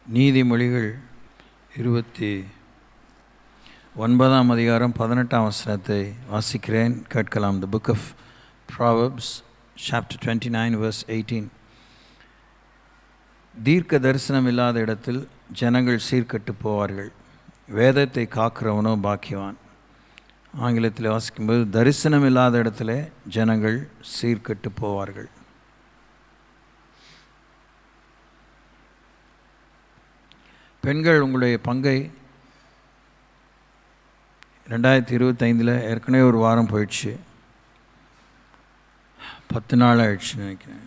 நீதிமொழிகள் 29ஆம் அதிகாரம் 18ஆம் வசனத்தை வாசிக்கிறேன், கேட்கலாம். The book of Proverbs, chapter 29, verse 18. தீர்க்க தரிசனம் இல்லாத இடத்தில் ஜனங்கள் சீர்கெட்டு போவார்கள், வேதத்தை காக்கிறவனோ பாக்கியவான். ஆங்கிலத்தில் வாசிக்கும்போது, தரிசனம் இல்லாத இடத்துல ஜனங்கள் சீர்கெட்டு போவார்கள். பெண்கள், உங்களுடைய பங்கை 2025 ஏற்கனவே ஒரு வாரம் போயிடுச்சு, 10 நாள் ஆயிடுச்சுன்னு நினைக்கிறேன்,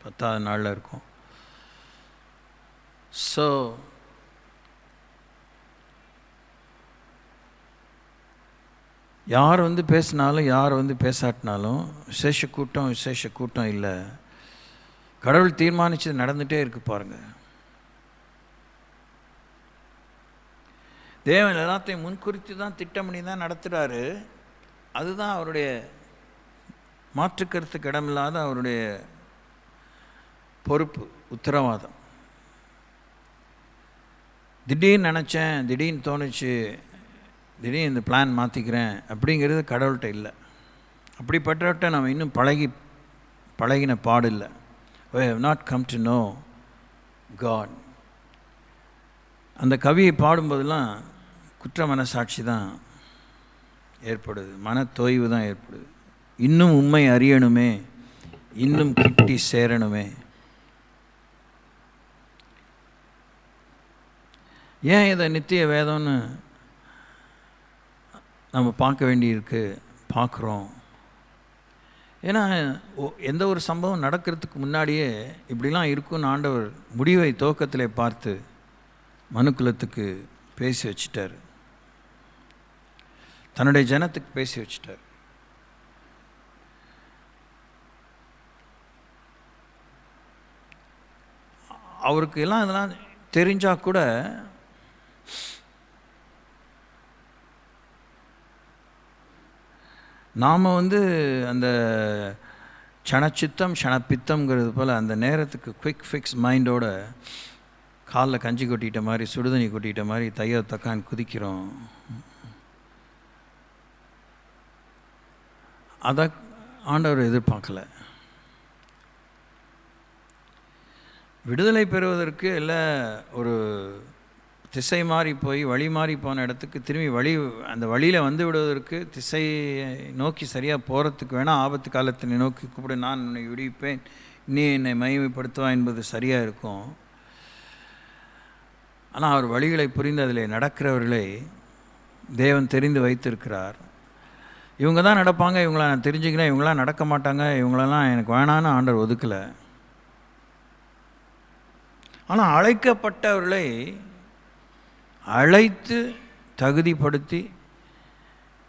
10ஆவது நாளில் இருக்கும். ஸோ யார் பேசினாலும் யார் பேசாட்டினாலும் விசேஷ கூட்டம் இல்லை. கடவுள் தீர்மானிச்சது நடந்துகிட்டே இருக்கு பாருங்கள். தேவன் எல்லாத்தையும் முன்குறித்து தான் திட்டம் பண்ணி தான் நடத்துகிறாரு. அதுதான் அவருடைய மாற்றுக்கருத்துக்கு இடமில்லாத அவருடைய பொறுப்பு, உத்தரவாதம். திடீர்னு நினச்சேன், திடீர்னு தோணுச்சு, திடீர்னு இந்த பிளான் மாற்றிக்கிறேன் அப்படிங்கிறது கடவுள்கிட்ட இல்லை. அப்படிப்பட்டவர்கிட்ட நம்ம இன்னும் பழகின பாடு இல்லை. We have not come to know God. அந்த கவியை பாடும்போதெல்லாம் குற்ற மனசாட்சி தான் ஏற்படுது, மனத்தோய்வு தான் ஏற்படுது. இன்னும் உண்மை அறியணுமே, இன்னும் கிட்டி சேரணுமே. ஏன் இதை நித்திய வேதம்னு நம்ம பார்க்க வேண்டியிருக்கு, பார்க்குறோம். ஏன்னா எந்த ஒரு சம்பவம் நடக்கிறதுக்கு முன்னாடியே இப்படிலாம் இருக்குன்னு ஆண்டவர் முடிவை துவக்கத்தில் பார்த்து மனுக்குலத்துக்கு பேசி வச்சிட்டார், தன்னுடைய ஜனத்துக்கு பேசி வச்சிட்டார். அவருக்கு எல்லாம் இதெல்லாம் தெரிஞ்சால் கூட நாம் அந்த க்ஷணச்சித்தம் க்ஷணப்பித்தம்ங்கிறது போல் அந்த நேரத்துக்கு குவிக் ஃபிக்ஸ் மைண்டோட காலில் கஞ்சி கொட்டிட்ட மாதிரி, சுடுதண்ணி கொட்டிட்ட மாதிரி தையோ தக்கான்னு குதிக்கிறோம். அதை ஆண்டவர் எதிர்பார்க்கல. விடுதலை பெறுவதற்கு இல்லை, ஒரு திசை மாறி போய் வழி மாறி போன இடத்துக்கு திரும்பி அந்த வழியில் விடுவதற்கு, திசையை நோக்கி சரியாக போகிறதுக்கு வேணால் ஆபத்து காலத்தினை நோக்கி கூப்பிடு, நான் உன்னை விடுவிப்பேன், நீ என்னை மகிமைப்படுத்துவா என்பது சரியாக இருக்கும். ஆனால் அவர் வழிகளை புரிந்து அதில் நடக்கிறவர்களை தேவன் தெரிந்து வைத்திருக்கிறார். இவங்க தான் நடப்பாங்க, இவங்கள நான் தெரிஞ்சுக்கிறேன், இவங்களாம் நடக்க மாட்டாங்க, இவங்களெல்லாம் எனக்கு வேணான்னு ஆண்டவர் ஒதுக்கலை. ஆனால் அழைக்கப்பட்டவர்களை அழைத்து தகுதிப்படுத்தி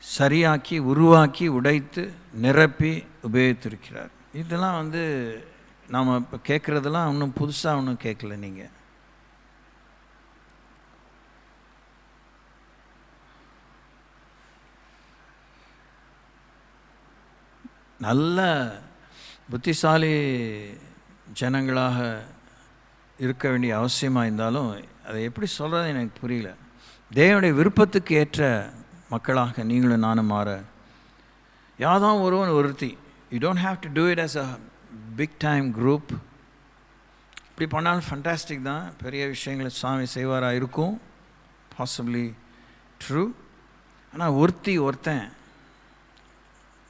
சரியாக்கி உருவாக்கி உடைத்து நிரப்பி உபயோகித்திருக்கிறார். இதெல்லாம் நாம் இப்போ கேட்குறதெல்லாம் இன்னும் புதுசாக ஒன்றும் கேட்கல. நீங்கள் நல்ல புத்திசாலி ஜனங்களாக இருக்க வேண்டிய அவசியமாக இருந்தாலும் அதை எப்படி சொல்கிறது எனக்கு புரியல. தேவனுடைய விருப்பத்துக்கு ஏற்ற மக்களாக நீங்களும் நானும் மாற யாதான் ஒருத்தி. You don't have to do it as a big time group. இப்படி பண்ணாலும் ஃபண்டாஸ்டிக் தான், பெரிய விஷயங்களை சாமி செய்வாராக இருக்கும், பாசிபிளி ட்ரூ. ஆனால் ஒருத்தன்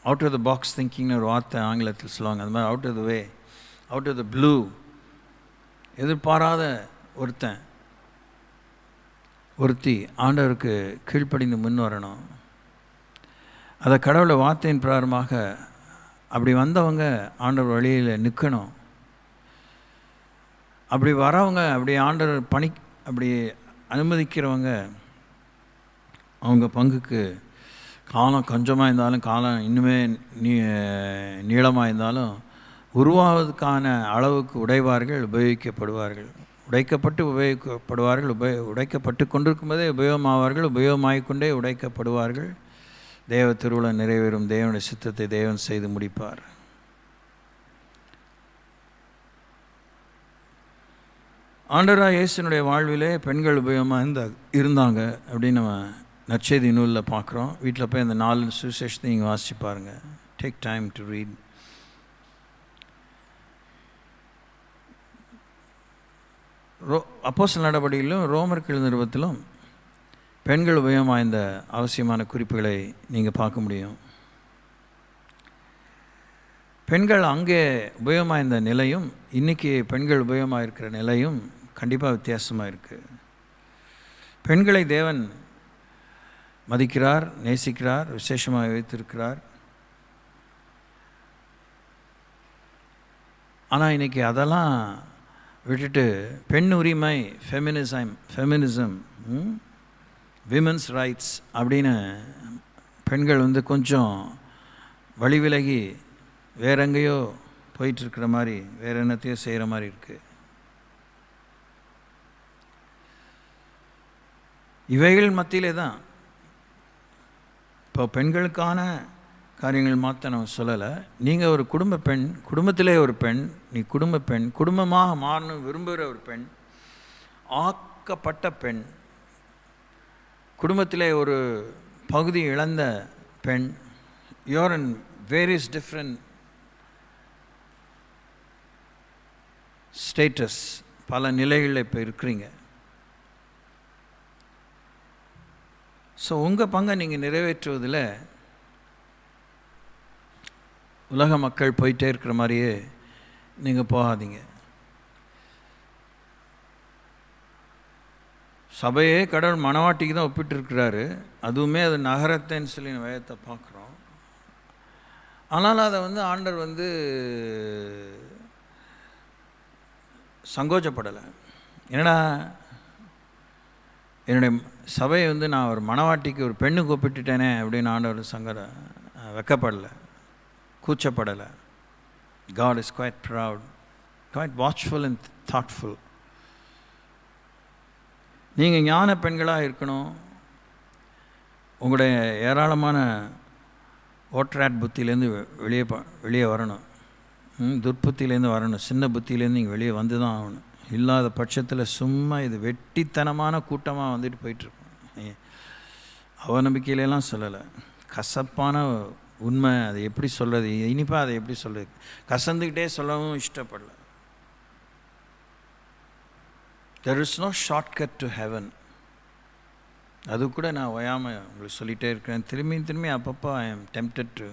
அவுட் ஆஃப் த பாக்ஸ் திங்கிங்னு ஒரு வார்த்தை ஆங்கிலத்தில் சொல்லுவாங்க. அது மாதிரி out of the way, out of the blue, எதிர்பாராத ஒருத்தி ஆண்டவருக்கு கீழ்ப்படிந்து முன் வரணும். அதை கடவுளை வார்த்தையின் பிரகாரமாக அப்படி வந்தவங்க ஆண்டவர் வழியில் நிற்கணும். அப்படி வரவங்க, அப்படி ஆண்டவர் அப்படி அனுமதிக்கிறவங்க, அவங்க பங்குக்கு காலம் கொஞ்சமாக இருந்தாலும், காலம் இன்னுமே நீளமாக இருந்தாலும் உருவாவதுக்கான அளவுக்கு உடைக்கப்படுவார்கள், உடைக்கப்பட்டு கொண்டிருக்கும் போதே உபயோகமாகிக்கொண்டே உடைக்கப்படுவார்கள். தேவ திருவுளம் நிறைவேறும். தேவனுடைய சித்தத்தை தேவன் செய்து முடிப்பார். ஆண்டவராக இயேசுனுடைய வாழ்விலே பெண்கள் உபயோகமாக இருந்தாங்க அப்படின்னு நம்ம நற்செய்தி நூலில் பார்க்குறோம். வீட்டில் போய் அந்த 4 சுவிசேஷத்தை நீங்கள் வாசிச்சு பாருங்கள். Take time to read. அப்போஸ்தலர் நடவடிக்கையிலும் ரோமர்கள் நிறுவத்திலும் பெண்கள் உபயோகமாக இந்த அவசியமான குறிப்புகளை நீங்கள் பார்க்க முடியும். பெண்கள் அங்கே உபயோகமாக இருந்த நிலையும் இன்றைக்கி பெண்கள் உபயோகமாக இருக்கிற நிலையும் கண்டிப்பாக வித்தியாசமாக இருக்குது. பெண்களை தேவன் மதிக்கிறார், நேசிக்கிறார், விசேஷமாக வைத்திருக்கிறார். ஆனால் இன்றைக்கி அதெல்லாம் விட்டுட்டு பெண் உரிமை, ஃபெமினிசம், விமென்ஸ் ரைட்ஸ் அப்படின்னு பெண்கள் கொஞ்சம் வழி விலகி வேற எங்கேயோ போயிட்டுருக்கிற மாதிரி, வேறு என்னத்தையோ செய்கிற மாதிரி இருக்குது. இவைகள் மத்தியிலே தான் இப்போ பெண்களுக்கான காரியங்கள் மாற்ற நான் சொல்லலை. நீங்கள் ஒரு குடும்ப பெண், குடும்பத்திலே ஒரு பெண், நீ குடும்ப பெண், குடும்பமாக மாறணும் விரும்புகிற ஒரு பெண், ஆக்கப்பட்ட பெண், குடும்பத்திலே ஒரு பகுதி இழந்த பெண், you're in various different status, பல நிலைகளில் இப்போ இருக்கிறீங்க. ஸோ உங்கள் பங்கை நீங்கள் நிறைவேற்றுவதில் உலக மக்கள் போயிட்டே இருக்கிற மாதிரியே நீங்கள் போகாதீங்க. சபையே கடவுள் மணவாட்டிக்கு தான் ஒப்பிட்டுருக்கிறாரு. அதுவுமே அது நகரத்தைன்னு சொல்லி வேதத்தை பார்க்குறோம். ஆனால் அதை ஆண்டவர் சங்கோச்சப்படலை. என்னடா என்னுடைய சபையை நான் ஒரு மணவாட்டிக்கு, ஒரு பெண்ணுக்கு ஒப்பிட்டுட்டேனே அப்படின்னு ஆண்டவர் வெக்கப்படலை, கூச்சப்படலை. God is quite proud, quite watchful and thoughtful. நீங்கள் ஞான பெண்களாக இருக்கணும். உங்களுடைய ஏராளமான ஓட்ராட் புத்தியிலேருந்து வெளியே வரணும், துர்புத்தியிலேருந்து வரணும், சின்ன புத்தியிலேருந்து நீங்கள் வெளியே வந்து தான் ஆகணும். இல்லாத பட்சத்தில் சும்மா இது வெட்டித்தனமான கூட்டமாக போயிட்டுருக்கோம். அவநம்பிக்கையிலலாம் சொல்லலை, கசப்பான உண்மை. அதை எப்படி சொல்கிறது, இனிப்பாக அதை எப்படி சொல்கிறது, கசந்துக்கிட்டே சொல்லவும் இஷ்டப்படல. There is no shortcut to heaven. அது கூட நான் ஓயாமல் உங்களுக்கு சொல்லிகிட்டே இருக்கிறேன். திரும்பி அப்பப்போ I am tempted to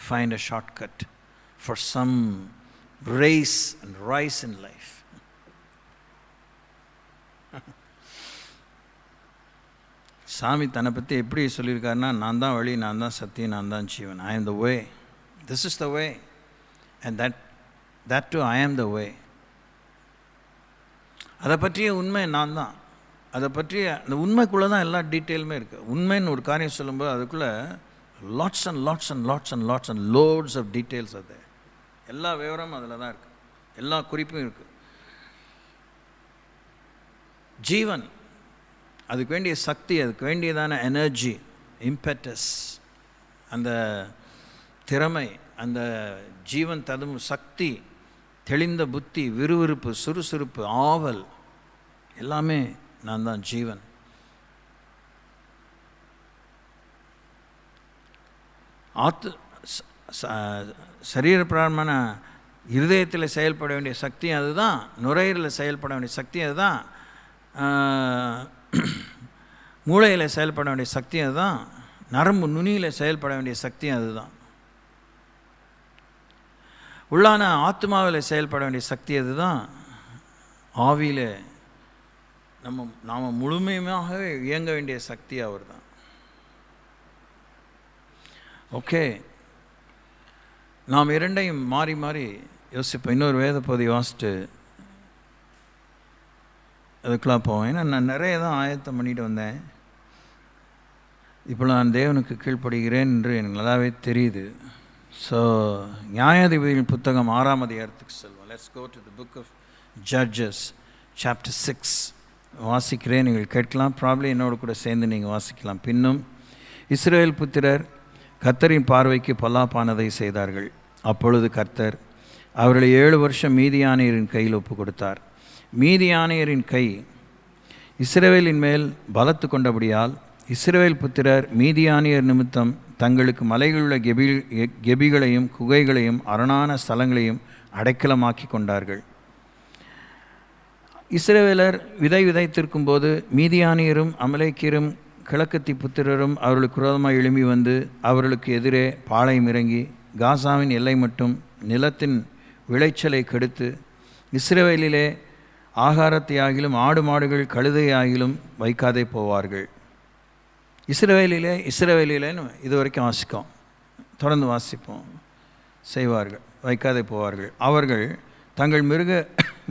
find a shortcut for some race and rise in life. சாமி தன்னை பற்றி எப்படி சொல்லியிருக்காருன்னா, நான் தான் வழி, நான் தான் சத்தியம், நான் தான் ஜீவன். I am the way. This is the way. And that too I am the way. அதை பற்றிய உண்மை நான் தான். அதை பற்றிய அந்த உண்மைக்குள்ளே தான் எல்லா டீட்டெயிலுமே இருக்குது. உண்மைன்னு ஒரு காரியம் சொல்லும்போது அதுக்குள்ளே lots and loads of details are there. எல்லா விவரமும் அதில் தான் இருக்குது, எல்லா குறிப்பும் இருக்குது. ஜீவன், அதுக்கு வேண்டிய சக்தி, அதுக்கு வேண்டியதான எனர்ஜி, இம்பெட்டஸ், அந்த திறமை, அந்த ஜீவன் ததும் சக்தி, தெளிந்த புத்தி, விறுவிறுப்பு, சுறுசுறுப்பு, ஆவல், எல்லாமே நான் தான் ஜீவன். சரீரப்பிரமான இருதயத்தில் செயல்பட வேண்டிய சக்தி அதுதான், நுரையீரலில் செயல்பட வேண்டிய சக்தி அதுதான், மூளையில் செயல்பட வேண்டிய சக்தி அதுதான், நரம்பு நுனியில் செயல்பட வேண்டிய சக்தி அதுதான், உள்ளான ஆத்மாவில் செயல்பட வேண்டிய சக்தி அதுதான், ஆவியில் நாம் முழுமையாக இயங்க வேண்டிய சக்தி அவர் தான். ஓகே, நாம் இரண்டையும் மாறி மாறி யோசிப்போம். இன்னொரு வேத பகுதி வாசிட்டு அதுக்கெலாம் போவோம். ஏன்னா நான் நிறைய தான் ஆயத்தம் பண்ணிட்டு வந்தேன். இப்போ நான் தேவனுக்கு கீழ்ப்படுகிறேன் என்று எனக்கு நல்லாவே தெரியுது. ஸோ நியாயாதிபதிகளின் புத்தகம் 6ஆம் அதிகாரத்துக்கு செல்வோம். Let's go to the book of Judges chapter 6. வாசிக்கிறேன், நீங்கள் கேட்கலாம். ப்ராப்ளி என்னோடு கூட சேர்ந்து நீங்கள் வாசிக்கலாம். பின்னும் இஸ்ரவேல் புத்திரர் கர்த்தரின் பார்வைக்கு பொல்லாப்பானதை செய்தார்கள். அப்பொழுது கர்த்தர் அவர்களை 7 வருஷம் மீதியானியரின் கையில் ஒப்பு கொடுத்தார். மீதியானியரின் கை இஸ்ரவேலின் மேல் பலத்து கொண்டபடியால் இஸ்ரவேல் புத்திரர் மீதியானியர் நிமித்தம் தங்களுக்கு மலைகளுள்ள கெபிகளையும் குகைகளையும் அரணான ஸ்தலங்களையும் அடைக்கலமாக்கி கொண்டார்கள். இஸ்ரவேலர் விதைத்திருக்கும் போது மீதியானியரும் அமலேக்கியரும் கிழக்கத்தி புத்திரரும் அவர்களுக்கு விரோதமாக எழும்பி வந்து அவர்களுக்கு எதிரே பாளையம் இறங்கி காசாவின் எல்லை மட்டும் நிலத்தின் விளைச்சலை கெடுத்து இஸ்ரவேலிலே ஆகாரத்தையாகிலும் ஆடு மாடுகள் கழுதையாகிலும் வைக்காதே போவார்கள். இஸ்ரவேலிலேன்னு இது வரைக்கும் வாசிப்போம், தொடர்ந்து வாசிப்போம். செய்வார்கள், வைக்காதே போவார்கள். அவர்கள் தங்கள்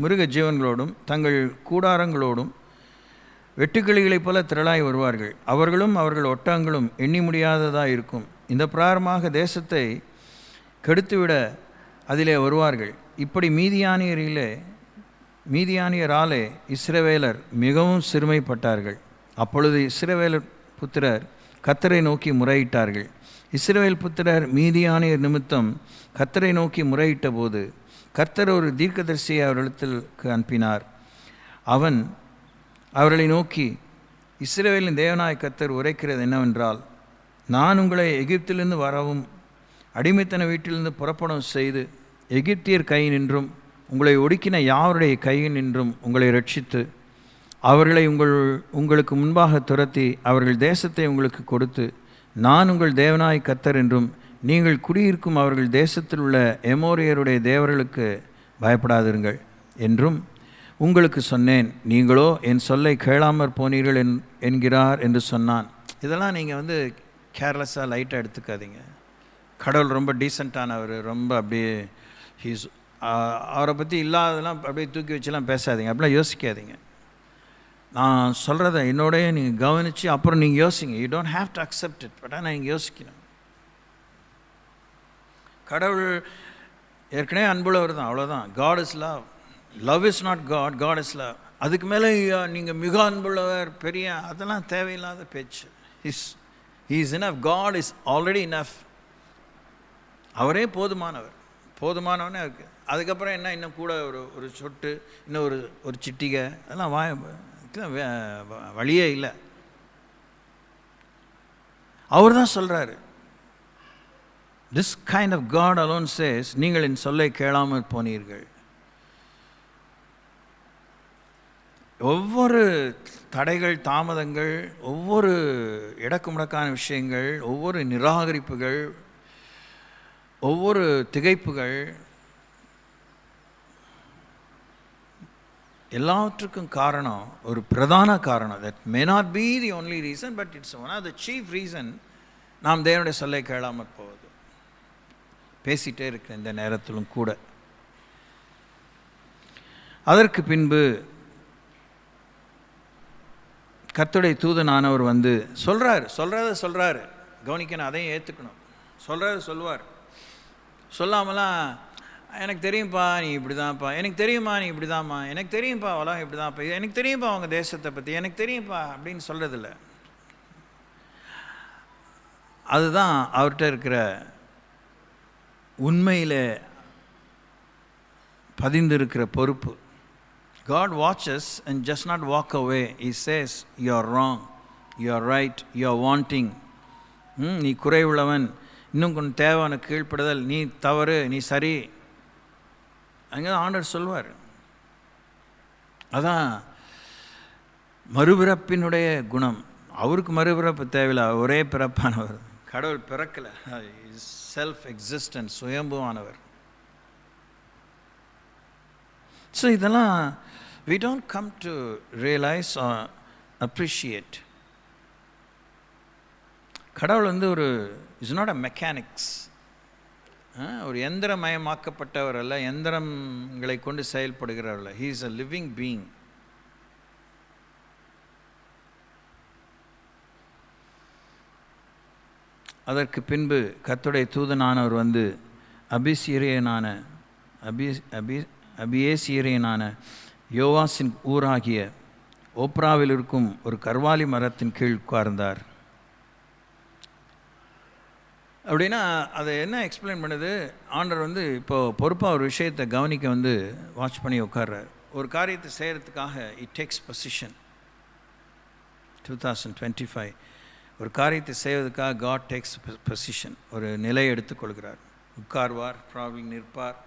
மிருக ஜீவன்களோடும் தங்கள் கூடாரங்களோடும் வெட்டுக்கிளிகளைப் போல திரளாய் வருவார்கள். அவர்களும் அவர்கள் ஒட்டகங்களும் எண்ணி முடியாததாக இருக்கும். இந்த பிரகாரமாக தேசத்தை கெடுத்துவிட அதிலே வருவார்கள். இப்படி மீதியானியராலே இஸ்ரவேலர் மிகவும் சிறுமைப்பட்டார்கள். அப்பொழுது இஸ்ரவேலர் புத்திரர் கர்த்தரை நோக்கி முறையிட்டார்கள். இஸ்ரவேல் புத்திரர் மீதியானியர் நிமித்தம் கர்த்தரை நோக்கி முறையிட்ட போது கர்த்தர் ஒரு தீர்க்கதரிசியை அவர்களிடத்திற்கு அனுப்பினார். அவன் அவர்களை நோக்கி, இஸ்ரவேலின் தேவனாய் கர்த்தர் உரைக்கிறது என்னவென்றால், நான் உங்களை எகிப்திலிருந்து வரவும் அடிமைத்தன வீட்டிலிருந்து புறப்படவும் செய்து எகிப்தியர் கையினின்றும் உங்களை ஒடுக்கின யாவருடைய கையினின்றும் உங்களை ரட்சித்து அவர்களை உங்களுக்கு முன்பாக துரத்தி அவர்கள் தேசத்தை உங்களுக்கு கொடுத்து, நான் உங்கள் தேவனாய் கர்த்தர் என்றும் நீங்கள் குடியிருக்கும் அவர்கள் தேசத்தில் உள்ள எமோரியருடைய தேவர்களுக்கு பயப்படாதிருங்கள் என்றும் உங்களுக்கு சொன்னேன். நீங்களோ என் சொல்லை கேளாமற் போனீர்கள் என்கிறார் என்று சொன்னான். இதெல்லாம் நீங்கள் கேர்லெஸ்ஸாக லைட்டாக எடுத்துக்காதீங்க. கடவுள் ரொம்ப டீசெண்டானவர், ரொம்ப அப்படியே அவரை பற்றி இல்லாததெல்லாம் அப்படியே தூக்கி வச்சுலாம் பேசாதீங்க, அப்படிலாம் யோசிக்காதீங்க. நான் சொல்கிறத என்னோடைய நீங்கள் கவனித்து அப்புறம் நீங்கள் யோசிங்க. You don't have to accept it, but ஆனால் நீங்கள் யோசிக்கணும். கடவுள் ஏற்கனவே அன்புள்ளவர் தான், அவ்வளோதான். God is love. Love is not God, God is love. அதுக்கு மேலே நீங்கள் மிக அன்புள்ளவர் பெரிய அதெல்லாம் தேவையில்லாத பேச்சு. He is enough. God is already enough. அவரே போதுமானவனே இருக்கு. அதுக்கப்புறம் என்ன, இன்னும் கூட ஒரு சொட்டு, இன்னும் ஒரு சிட்டிகை, அதெல்லாம் வழியே இல்லை. அவர் தான் சொல்கிறாரு. This kind of God alone says, நீங்கள் என் சொல்லை கேளாமல் போனீர்கள். ஒவ்வொரு தடைகள், தாமதங்கள், ஒவ்வொரு இடக்கு முடக்கான விஷயங்கள், ஒவ்வொரு நிராகரிப்புகள், ஒவ்வொரு திகைப்புகள், எல்லாவற்றுக்கும் காரணம், ஒரு பிரதான காரணம், that may not be the only reason but it's one of the chief reason நாம் தேவனுடைய சொல்லை கேளாமல் போவது. பேசிகிட்டே இருக்கிற இந்த நேரத்திலும் கூட. அதற்கு பின்பு கர்த்தருடைய தூதனானவர் வந்து சொல்கிறாரு. கவனிக்கணும், அதையும் ஏற்றுக்கணும். சொல்லுவார். சொல்லாமலாம் எனக்கு தெரியும்ப்பா நீ இப்படி தான்ப்பா, எனக்கு தெரியுமா நீ இப்படி தான்மா, எனக்கு தெரியும்ப்பா உலகம் இப்படி தான்ப்பா, எனக்கு தெரியும்ப்பா அவங்க தேசத்தை பற்றி, எனக்கு தெரியும்ப்பா அப்படின்னு சொல்கிறதில்ல. அதுதான் அவர்கிட்ட இருக்கிற உண்மையில் பதிந்திருக்கிற பொறுப்பு. God watches and just not walk away. He says, you are wrong, you are right, you are wanting. நீ குறைவுள்ளவன், இன்னும் கொஞ்சம் தேவையான கீழ்ப்படுதல், நீ தவறு, நீ சரி, அங்கே ஆண்டவர் சொல்வார். அதான் மறுபிறப்பினுடைய குணம். அவருக்கு மறுபிறப்பு தேவையில்லை, ஒரே பிறப்பானவர். கடவுள் பிறக்கலை, செல்ஃப் எக்ஸிஸ்டன்ஸ், சுயம்புவானவர். ஸோ இதெல்லாம் we don't come to realize or appreciate. கடவுள் ஒரு இஸ் நாட் அ மெக்கானிக்ஸ். ஒரு எந்திரமயமாக்கப்பட்டவர் அல்ல, எந்திரங்களை கொண்டு செயல்படுகிறவர் அல்ல. He is a living being. அதற்கு பின்பு கர்த்தருடைய தூதனானவர் வந்து அபியேசியரியனான யோவாசின் ஊராகிய ஓப்ராவில் இருக்கும் ஒரு கர்வாலி மரத்தின் கீழ் உட்கார்ந்தார். அப்படின்னா அதை என்ன எக்ஸ்பிளைன் பண்ணுது, ஆண்டவர் இப்போது பொறுப்பாக ஒரு விஷயத்தை கவனிக்க வாட்ச் பண்ணி உட்கார்றார். ஒரு காரியத்தை செய்கிறதுக்காக இட் டேக்ஸ் பொசிஷன். 2025 ஒரு காரியத்தை செய்வதற்காக காட் டேக்ஸ் பொசிஷன், ஒரு நிலையை எடுத்துக்கொள்கிறார். உட்கார்வார், ப்ராப்ளி நிற்பார்,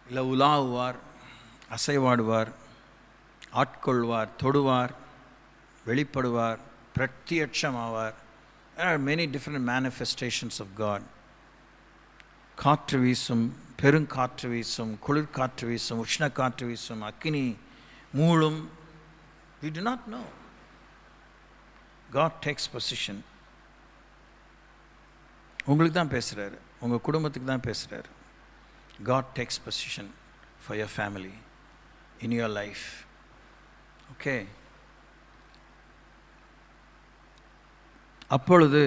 இல்லை உலாவுவார், அசைவாடுவார், ஆட்கொள்வார், தொடுவார், வெளிப்படுவார், பிரத்யட்சமாவார். There are many different manifestations of God. காற்று வீசும், பெருங்காற்று வீசும், குளிர்காற்று வீசும், உஷ்ண காற்று வீசும், அக்கினி மூழும். We do not know. God takes position. உங்களுக்கு தான் பேசுகிறாரு, உங்கள் குடும்பத்துக்கு தான் பேசுகிறாரு. God takes position for your family, in your life. Okay. அப்பொழுது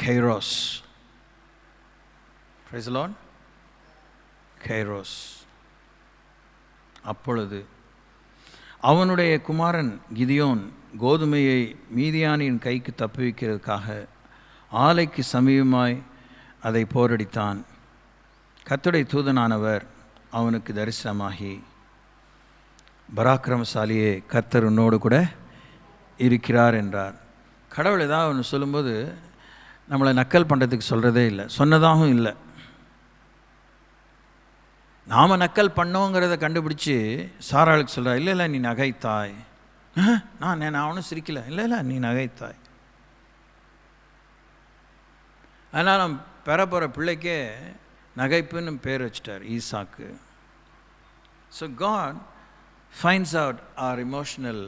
kairos, praise the Lord, kairos. அப்பொழுது அவனுடைய குமாரன் கிதியோன் கோதுமையை மீதியானின் கைக்கு தப்புவிக்கிறதுக்காக ஆலைக்கு சமீபமாய் அதை போரடித்தான். கர்த்தருடைய தூதனானவர் அவனுக்கு தரிசனமாகி, பராக்கிரமசாலியே, கர்த்தர் உன்னோடு கூட இருக்கிறார் என்றார். கடவுள் ஏதாவது ஒன்று சொல்லும்போது நம்மளை நக்கல் பண்ணுறதுக்கு சொல்கிறதே இல்லை, சொன்னதாகவும் இல்லை. நாம் நக்கல் பண்ணோங்கிறத கண்டுபிடிச்சி சாராளுக்கு சொல்கிறா, இல்லை இல்லை நீ நகைத்தாய். நான் அவனும் சிரிக்கல, இல்லை இல்லை நீ நகைத்தாய். அதனால் நம்ம பெற போகிற பிள்ளைக்கே நகைப்புன்னு பேர் வச்சிட்டார், ஈசாக்கு. So God finds out our emotional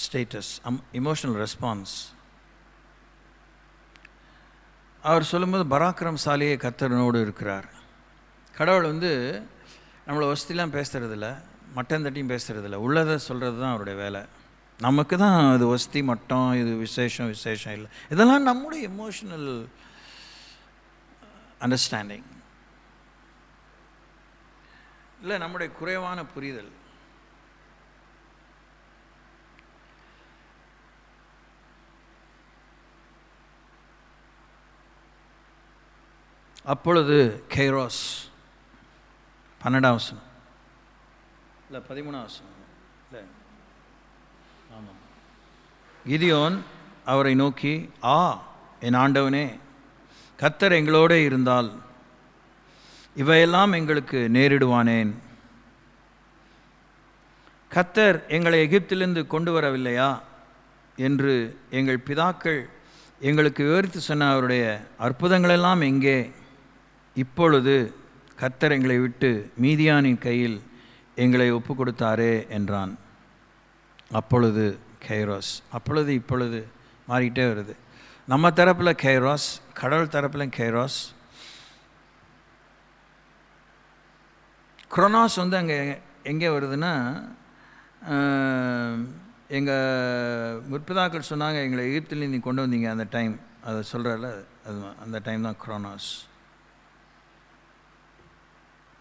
status, emotional response. அவர் சொல்லும்போது பராக்கிரமசாலியே கர்த்தரோடு இருக்கிறார். கடவுள் நம்மளை வசதிலாம் பேசுகிறதில்ல, மட்டம் தட்டியும் பேசுகிறதில்ல, உள்ளதை சொல்கிறது தான் அவருடைய வேலை. நமக்கு தான் அது வசதி மட்டம், இது விசேஷம் இல்லை. இதெல்லாம் நம்முடைய எமோஷனல் அண்டர்ஸ்டாண்டிங் இல்லை, நம்முடைய குறைவான புரிதல். அப்பொழுது கைரோஸ், 12ஆம் வசனம் இல்லை 13ஆம் வசனம் இல்லை, ஆமாம். கிதியோன் அவரை நோக்கி, என் ஆண்டவனே, கர்த்தர் எங்களோடு இருந்தால் இவையெல்லாம் எங்களுக்கு நேரிடுவானேன்? கர்த்தர் எங்களை எகிப்திலிருந்து கொண்டு வரவில்லையா என்று எங்கள் பிதாக்கள் எங்களுக்கு விவரித்து சொன்ன அவருடைய அற்புதங்களெல்லாம் எங்கே? இப்பொழுது கர்த்தர் எங்களை விட்டு மீதியானின் கையில் எங்களை ஒப்பு கொடுத்தாரே என்றான். அப்பொழுது கைரோஸ், அப்பொழுது இப்பொழுது மாறிக்கிட்டே வருது. நம்ம தரப்பில் கைரோஸ், கடவுள் தரப்பில் கைரோஸ். குரோனாஸ் அங்கே எங்கே வருதுன்னா, எங்கள் முற்பிதாக்கள் சொன்னாங்க எங்களை எகிப்தில் நீ கொண்டு வந்தீங்க அந்த டைம், அதை சொல்கிறல, அது அந்த டைம் தான் குரோனாஸ்.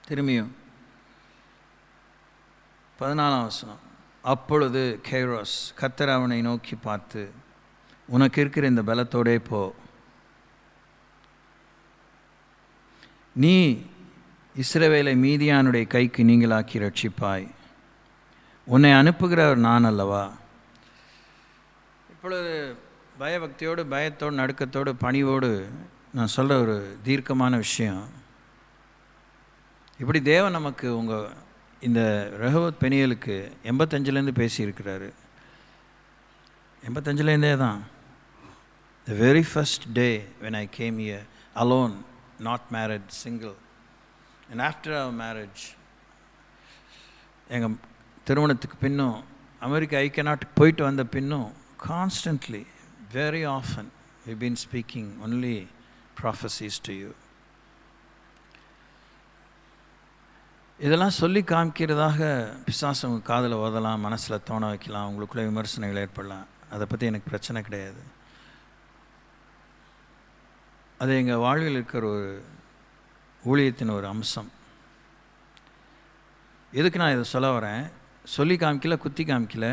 திரும்பியும் 14ஆம் வசனம். அப்பொழுது கைரோஸ், கர்த்தர் அவனை நோக்கி பார்த்து, உனக்கு இருக்கிற இந்த பலத்தோடே போ, நீ இஸ்ரவேலை மீதியானுடைய கைக்கு நீங்களாக்கி ரட்சிப்பாய், உன்னை அனுப்புகிறவர் நான் அல்லவா? இப்பொழுது பயபக்தியோடு, பயத்தோடு, நடுக்கத்தோடு, பணிவோடு நான் சொல்கிற ஒரு தீர்க்கமான விஷயம். இப்படி தேவன் நமக்கு இந்த ரெஹோபோத் பெனியலுக்கு 85லேருந்து பேசியிருக்கிறாரு. 85லேருந்தே தான். The very first day when I came here, alone, not married, single, and after our marriage, எங்கள் திருமணத்துக்கு பின்னும் அமெரிக்கா ஐக்கிய நாட்டுக்கு போயிட்டு வந்த பின்னும் constantly, very often, we've been speaking only prophecies to you. இதெல்லாம் சொல்லி காமிக்கிறதாக பிசாசு உங்கள் காதில் ஓதலாம், மனசில் தோண வைக்கலாம், உங்களுக்குள்ளே விமர்சனங்கள் ஏற்படலாம். அதை பற்றி எனக்கு பிரச்சனை கிடையாது. அது எங்கள் வாழ்வில் இருக்கிற ஒரு ஊழியத்தின் ஒரு அம்சம். எதுக்கு நான் இதை சொல்ல வரேன்? சொல்லி காமிக்கல, குத்தி காமிக்கல.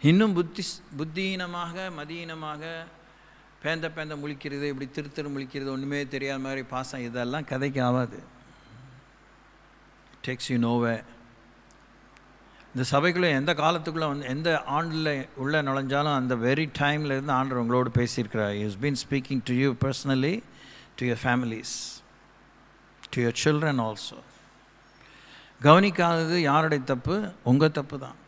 இன்னும் புத்தியீனமாக, மதியீனமாக, பேந்த முழிக்கிறது, இப்படி திரு முழிக்கிறது, ஒன்றுமே தெரியாத மாதிரி பாசம், இதெல்லாம் கதைக்கு ஆகாது. takes you nowhere. இந்த சபைக்குள்ளே எந்த காலத்துக்குள்ளே எந்த ஆண்டில் உள்ளே நுழைஞ்சாலும் அந்த வெரி டைமில் இருந்து ஆண்டவர் உங்களோடு பேசியிருக்கிறார். He has been speaking to you personally, to your families, to your children also. கவனிக்காதது யாருடைய தப்பு? உங்கள் தப்பு தான்.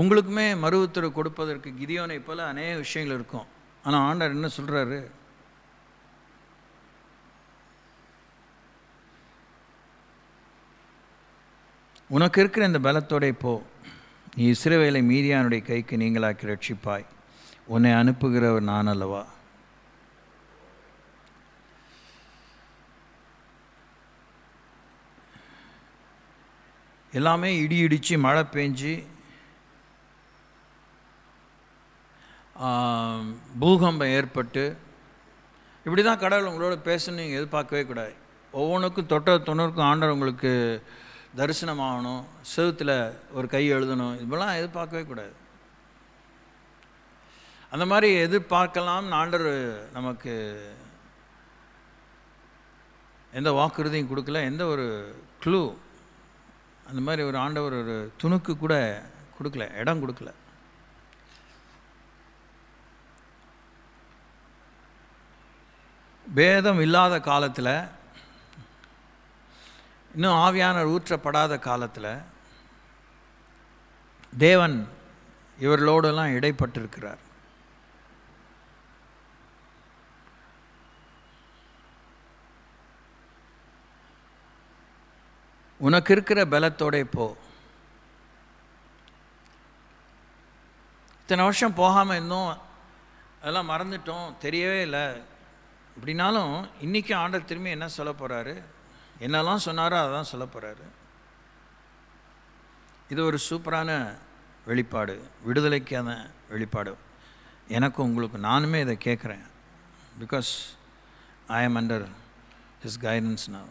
உங்களுக்குமே மறு உத்தரவு கொடுப்பதற்கு கிதியோனை போல அநேக விஷயங்கள் இருக்கும். ஆனால் ஆண்டவர் என்ன சொல்கிறாரு? உனக்கு இருக்கிற இந்த பலத்தோட போ, நீ இஸ்ரவேலை மீதியானுடைய கைக்கு நீங்களாக்கி ரட்சிப்பாய், உன்னை அனுப்புகிறவர் நான் அல்லவா. எல்லாமே இடி இடித்து மழை பெஞ்சு பூகம்பம் ஏற்பட்டு இப்படி தான் கடவுள் உங்களோட பேசணும் நீங்கள் எதிர்பார்க்கவே கூடாது. ஒவ்வொன்றுக்கும் தொண்ணூறுக்கும் ஆண்டவர் உங்களுக்கு தரிசனமாகணும், செவுத்தில் ஒரு கை எழுதணும், இதெல்லாம் எதிர்பார்க்கவே கூடாது. அந்த மாதிரி எதிர்பார்க்கலாம் ஆண்டவர் நமக்கு எந்த வாக்குறுதியும் கொடுக்கல, எந்த ஒரு க்ளூ அந்த மாதிரி ஒரு ஆண்டவர் ஒரு துணுக்கு கூட கொடுக்கல, இடம் கொடுக்கல. வேதம் இல்லாத காலத்தில், இன்னும் ஆவியானவர் ஊற்றப்படாத காலத்தில் தேவன் இவர்களோடெல்லாம் இடைப்பட்டிருக்கிறார். உனக்கு இருக்கிற பலத்தோட போ. இத்தனை வருஷம் போகாமல் இருந்தோம், அதெல்லாம் மறந்துட்டோம், தெரியவே இல்லை அப்படின்னாலும் இன்றைக்கி ஆண்டவர் திரும்பி என்ன சொல்ல போகிறாரு? என்னெல்லாம் சொன்னாரோ அதான் சொல்ல போகிறாரு. இது ஒரு சூப்பரான வெளிப்பாடு, விடுதலைக்கான வெளிப்பாடு. எனக்கும் உங்களுக்கு நானுமே இதை கேட்குறேன். பிகாஸ் ஐ ஆம் அண்டர் ஹிஸ் கைடன்ஸ் நவ்.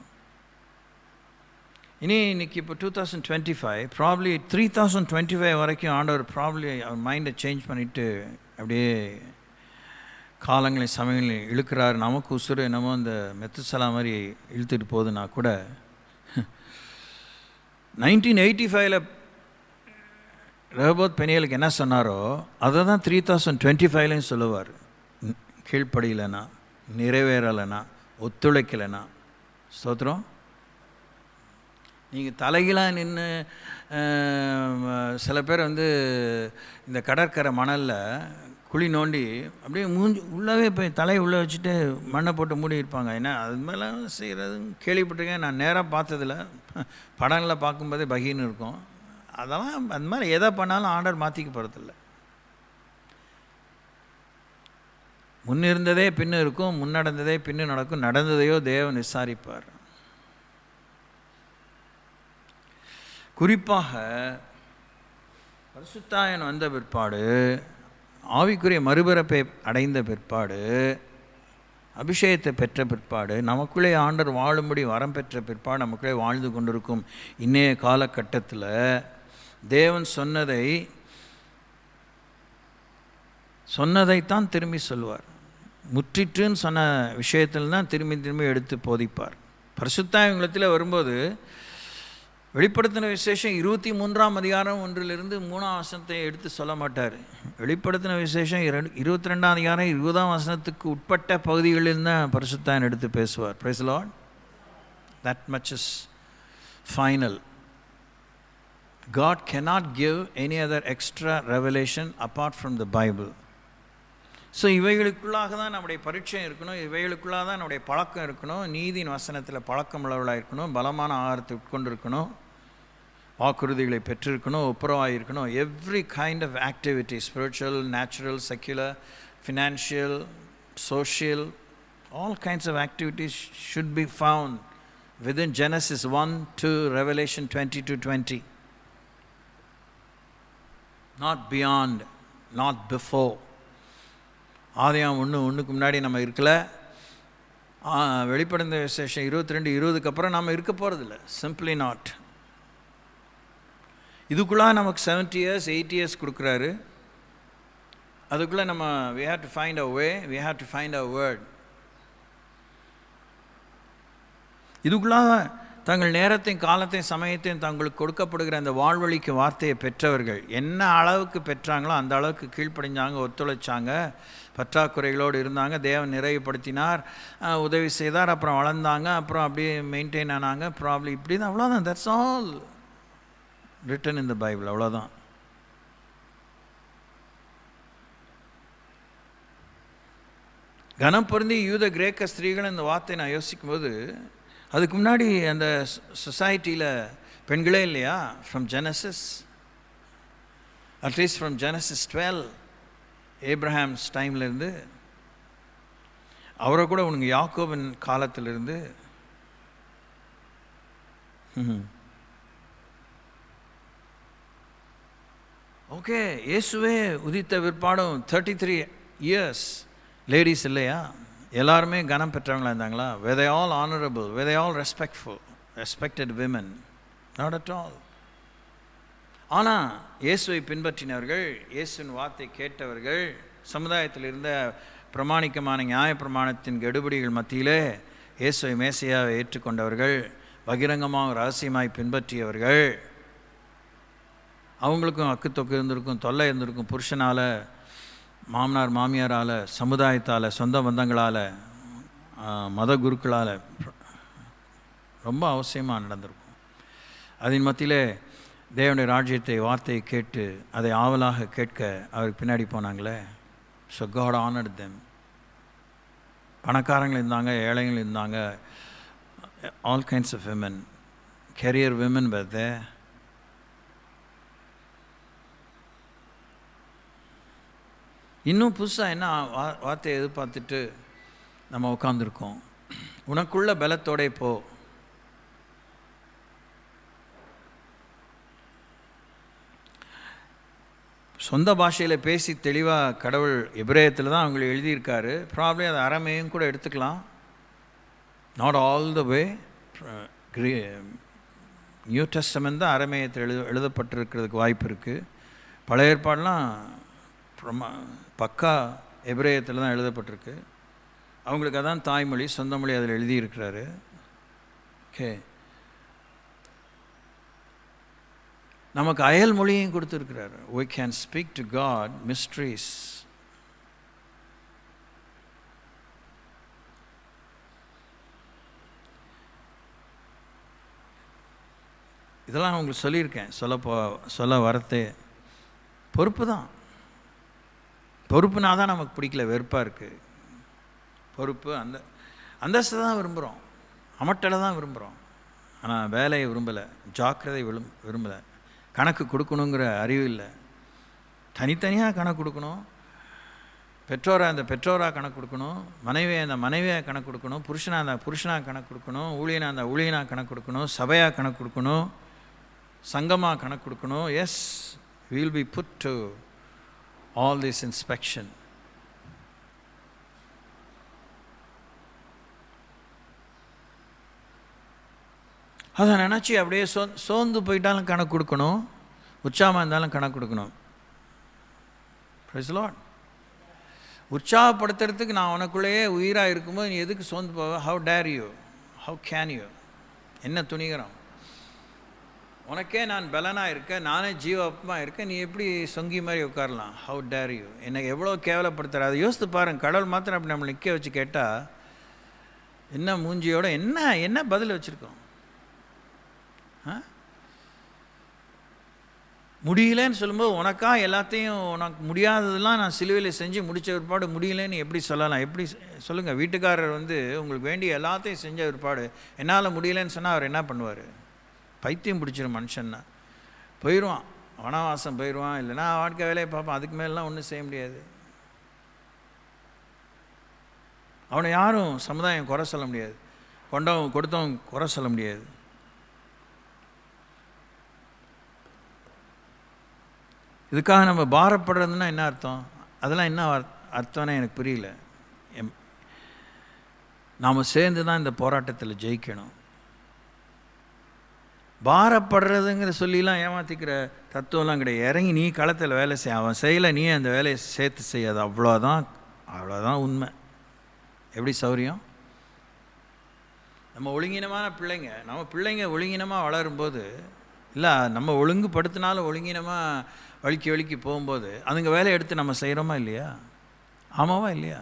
இன்னைக்கு இப்போ 2025, ப்ராப்ளி 3025 வரைக்கும் ஆண்டவர் ப்ராப்ளி அவர் மைண்டை சேஞ்ச் பண்ணிவிட்டு அப்படியே காலங்களை சமயங்களை இழுக்கிறார். நமக்கு உசுறு என்னமோ இந்த மெத்துசலா மாதிரி இழுத்துட்டு போகுதுன்னா கூட 1985 ரெஹோபோத் பெனியலுக்கு என்ன சொன்னாரோ அதை தான் 3025 சொல்லுவார். கீழ்ப்படியலைன்னா, நிறைவேறலைன்னா, ஒத்துழைக்கலைன்னா. ஸ்தோத்திரம். நீங்கள் தலைகீழாக நின்று சில பேர் இந்த கடற்கரை மணலில் குழி நோண்டி அப்படியே மூஞ்சி உள்ளவே போய் தலையை உள்ளே வச்சுட்டு மண்ணை போட்டு மூடி இருப்பாங்க. ஏன்னா அது மேலே செய்கிறது கேள்விப்பட்டிருக்கேன். நான் நேராக பார்த்ததில்ல, படங்களில் பார்க்கும்போதே பகின்னு இருக்கும். அதெல்லாம் அந்த மாதிரி எதை பண்ணாலும் ஆர்டர் மாற்றிக்க போகிறதில்ல. முன்னிருந்ததே பின்னு இருக்கும், முன்னடந்ததே பின்னு நடக்கும், நடந்ததையோ தேவன் விசாரிப்பார். குறிப்பாக பரிசுத்தாயன் வந்த பிற்பாடு, ஆவிக்குரிய மறுபிறப்பை அடைந்த பிற்பாடு, அபிஷேகத்தை பெற்ற பிற்பாடு, நமக்குள்ளே ஆண்டவர் வாழும்படி வரம் பெற்ற பிற்பாடு நமக்குள்ளே வாழ்ந்து கொண்டிருக்கும் இன்னைய காலகட்டத்தில் தேவன் சொன்னதைத்தான் திரும்பி சொல்வார். முற்றிற்றுன்னு சொன்ன விஷயத்தில் தான் திரும்பி எடுத்து போதிப்பார். பரிசுத்தாயத்தில் வரும்போது வெளிப்படுத்தின விசேஷம் 23ஆம் அதிகாரம் 1 3ஆம் வசனத்தை எடுத்து சொல்ல மாட்டார். வெளிப்படுத்தின விசேஷம் 22ஆம் அதிகாரம் 20ஆம் வசனத்துக்கு உட்பட்ட பகுதிகளில் தான் பரிசுத்தாயன் எடுத்து பேசுவார். Price the Lord. That much is final. God cannot give any other extra revelation apart from the Bible. So இவைகளுக்குள்ளாக தான் நம்முடைய பரீட்சை இருக்கணும், இவைகளுக்குள்ளாக தான் நம்முடைய பழக்கம் இருக்கணும். நீதியின் வசனத்தில் பழக்கம் உள்ளவளாக இருக்கணும், பலமான ஆகாரத்தை உட்கொண்டு இருக்கணும், வாக்குறுதிகளை பெற்றிருக்கணும், ஒப்புரவாக இருக்கணும். Every kind of activity, spiritual, natural, secular, financial, social, all kinds of activities should be found within Genesis 1 to Revelation 22:20. Not beyond, not before. ஆதியாகமம் 1:1க்கு முன்னாடி நம்ம இருக்கல, வெளிப்படுத்தின விசேஷம் 22:20க்கு அப்புறம் நம்ம இருக்க போகிறதில்ல. Simply not. இதுக்குள்ளே நமக்கு 70 years 8 years கொடுக்குறாரு. அதுக்குள்ளே நம்ம we have to find our way, we have to find our word. இதுக்குள்ளாக தங்கள் நேரத்தையும் காலத்தையும் சமயத்தையும் தங்களுக்கு கொடுக்கப்படுகிற அந்த வாழ்வழிக்கு வார்த்தையை பெற்றவர்கள் என்ன அளவுக்கு பெற்றாங்களோ அந்த அளவுக்கு கீழ்ப்படிஞ்சாங்க, ஒத்துழைச்சாங்க, பற்றாக்குறைகளோடு இருந்தாங்க. தேவன் நிறைவுபடுத்தினார், உதவி செய்தார், அப்புறம் வளர்ந்தாங்க, அப்புறம் அப்படியே மெயின்டைன் ஆனாங்க. ப்ராப்ளம் இப்படி தான், அவ்வளோதான். That's all written in the Bible. அவ்வளோதான். கனம் பொருந்தி யூத கிரேக்க ஸ்திரீகள் இந்த வார்த்தை நான் யோசிக்கும்போது, அதுக்கு முன்னாடி அந்த சொசைட்டியில் பெண்களே இல்லையா? From Genesis, at least from Genesis 12 Abraham's டைம்லேருந்து, அவரை கூட உனக்கு யாக்கோபின் காலத்திலிருந்து, ஓகே, இயேசுவே உதித்த விற்பாடும் 33 இயர்ஸ் லேடிஸ் இல்லையா? எல்லாருமே கனம் பெற்றவங்களா இருந்தாங்களா? were they all honorable? were they all respected women? not at all. ஆனால் இயேசுவை பின்பற்றினவர்கள், இயேசுவின் வார்த்தை கேட்டவர்கள், சமுதாயத்தில் இருந்த பிரமாணிக்கமான நியாய பிரமாணத்தின் கெடுபிடிகள் மத்தியிலே இயேசுவை மேசியாவை ஏற்றுக்கொண்டவர்கள், பகிரங்கமாக ரகசியமாய் பின்பற்றியவர்கள், அவங்களுக்கும் அக்குத்தொக்கு இருந்திருக்கும், தொல்லை இருந்திருக்கும், புருஷனால், மாமனார் மாமியாரால், சமுதாயத்தால், சொந்த பந்தங்களால், மத குருக்களால் ரொம்ப அவசியமாக நடந்திருக்கும். அதன் மத்தியிலே தேவனுடைய ராஜ்யத்தை, வார்த்தையை கேட்டு அதை ஆவலாக கேட்க அவருக்கு பின்னாடி போனாங்களே. So God honored them. பணக்காரங்கள் இருந்தாங்க, ஏழைகள் இருந்தாங்க, all kinds of women, career women were there. இன்னும் புதுசாக என்ன வார்த்தையை எதிர்பார்த்துட்டு நம்ம உட்காந்துருக்கோம்? உனக்குள்ள பலத்தோட போ. சொந்த பாஷையில் பேசி தெளிவாக கடவுள் எபிரேயத்தில் தான் அவங்களை எழுதியிருக்காரு. ப்ராப்ளி அது அரமையும் கூட எடுத்துக்கலாம். Not all the way. New testament தான் அரமேயத்தில் எழுதப்பட்டிருக்கிறதுக்கு வாய்ப்பு இருக்குது. பழைய ஏற்பாடுலாம் பக்கா எபிரேயத்தில் தான் எழுதப்பட்டிருக்கு. அவங்களுக்கு அதான் தாய்மொழி, சொந்த மொழி அதில் எழுதியிருக்கிறாரு. ஓகே, நமக்கு அயல் மொழியும் கொடுத்துருக்கிறாரு. we can speak to God mysteries. இதெல்லாம் உங்களுக்கு சொல்லியிருக்கேன். சொல்ல வரத்தே பொறுப்பு தான். பொறுப்புனா தான் நமக்கு பிடிக்கல, வெறுப்பாக இருக்குது. பொறுப்பு அந்தஸ்தை தான் விரும்புகிறோம், அமட்டலை தான் விரும்புகிறோம். ஆனால் வேலையை விரும்பலை, ஜாக்கிரதை விரும்பலை, கணக்கு கொடுக்கணுங்கிற அறிவு இல்லை. தனித்தனியாக கணக்கு கொடுக்கணும். அந்த பெற்றோராக கணக்கு கொடுக்கணும், அந்த மனைவியாக கணக்கு கொடுக்கணும், அந்த புருஷனாக கணக்கு கொடுக்கணும், அந்த ஊழியனாக கணக்கு கொடுக்கணும், சபையாக கணக்கு கொடுக்கணும், சங்கமாக கணக்கு கொடுக்கணும். Yes, we will be put to all this inspection. அதை நினச்சி அப்படியே சோர்ந்து போயிட்டாலும் கணக்கு கொடுக்கணும், உற்சாகமாக இருந்தாலும் கணக்கு கொடுக்கணும். Praise the Lord. உற்சாகப்படுத்துறதுக்கு நான் உனக்குள்ளேயே உயிராக இருக்கும்போது நீ எதுக்கு சோர்ந்து போவ? How dare you, how can you? என்ன துணிகரம்? உனக்கே நான் பலனாக இருக்கேன், நானே ஜீவமாக இருக்கேன், நீ எப்படி சொங்கி மாதிரி உட்காரலாம்? How dare you? என்னை எவ்வளோ கேவலப்படுத்துகிற? அதை யோசித்து பாருங்க. கடவுள் மாத்திரம் அப்படி நம்மளை நிற்க வச்சு கேட்டால் என்ன மூஞ்சியோட என்ன பதில் வச்சுருக்கோம்? முடியலன்னு சொல்லும்போது உனக்கா எல்லாத்தையும், உனக்கு முடியாததெல்லாம் நான் சிலுவையில் செஞ்சு முடித்த பிற்பாடு முடியலன்னு எப்படி சொல்லலாம்? எப்படி சொல்லுங்கள்? வீட்டுக்காரர் உங்களுக்கு வேண்டிய எல்லாத்தையும் செஞ்ச பிற்பாடு என்னால் முடியலன்னு சொன்னால் அவர் என்ன பண்ணுவார்? பைத்தியம் பிடிச்சிடும் மனுஷன்னா. போயிடுவான், வனவாசம் போயிடுவான், இல்லைன்னா வாழ்க்கை வேலையை பார்ப்பான். அதுக்கு மேலாம் ஒன்றும் செய்ய முடியாது. அவனை யாரும் சமுதாயம் குறை சொல்ல முடியாது, கொடுத்தவன் குறை சொல்ல முடியாது. இதுக்காக நம்ம பாரப்படுறதுன்னா என்ன அர்த்தம்? அதெல்லாம் என்ன அர்த்தம்னா எனக்கு புரியல. நாம் சேர்ந்து தான் இந்த போராட்டத்தில் ஜெயிக்கணும். பாரப்படுறதுங்கிற சொல்லிலாம் ஏமாற்றிக்கிற தத்துவம்லாம் கிடையாது. இறங்கி நீ களத்தில் வேலை செய்ய, அவன் செய்யலை, நீ அந்த வேலையை சேர்த்து செய்யாது. அவ்வளோதான் உண்மை. எப்படி சௌரியம்? நம்ம ஒழுங்கினமான பிள்ளைங்க, நம்ம பிள்ளைங்க ஒழுங்கினமாக வளரும்போது, இல்லை நம்ம ஒழுங்குபடுத்தினாலும் ஒழுங்கினமாக வலிக்கு போகும்போது அதுங்க வேலையை எடுத்து நம்ம செய்கிறோமா இல்லையா? ஆமாவா இல்லையா?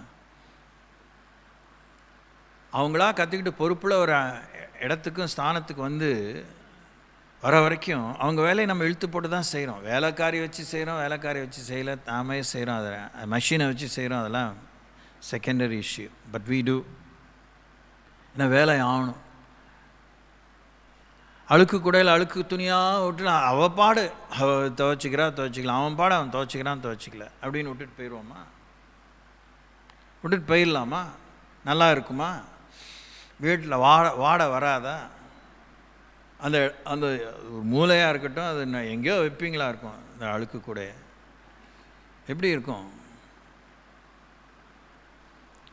அவங்களா கற்றுக்கிட்டு பொறுப்பில் ஒரு இடத்துக்கும் ஸ்தானத்துக்கு வந்து வர வரைக்கும் அவங்க வேலையை நம்ம இழுத்து போட்டு தான் செய்கிறோம். வேலைக்காரி வச்சு செய்கிறோம், வேலைக்காரி வச்சு செய்யலை, நாமே செய்கிறோம், அதை மெஷினை வச்சு செய்கிறோம், அதெல்லாம் secondary issue. But we do. ஏன்னா வேலை ஆகணும். அழுக்கு கூடையில் அழுக்கு துணியாக விட்டு அவள் பாடு அவள் துவைச்சிக்கலாம், அவன் பாடு அவன் துவைச்சிக்கல அப்படின்னு விட்டுட்டு போயிடுவோமா? விட்டுட்டு போயிடலாமா? நல்லா இருக்குமா? வீட்டில் வாட வராதா? அந்த அந்த ஒரு மூலையாக இருக்கட்டும், அது எங்கேயோ வைப்பீங்களா இருக்கும் அந்த அழுக்கு கூட, எப்படி இருக்கும்?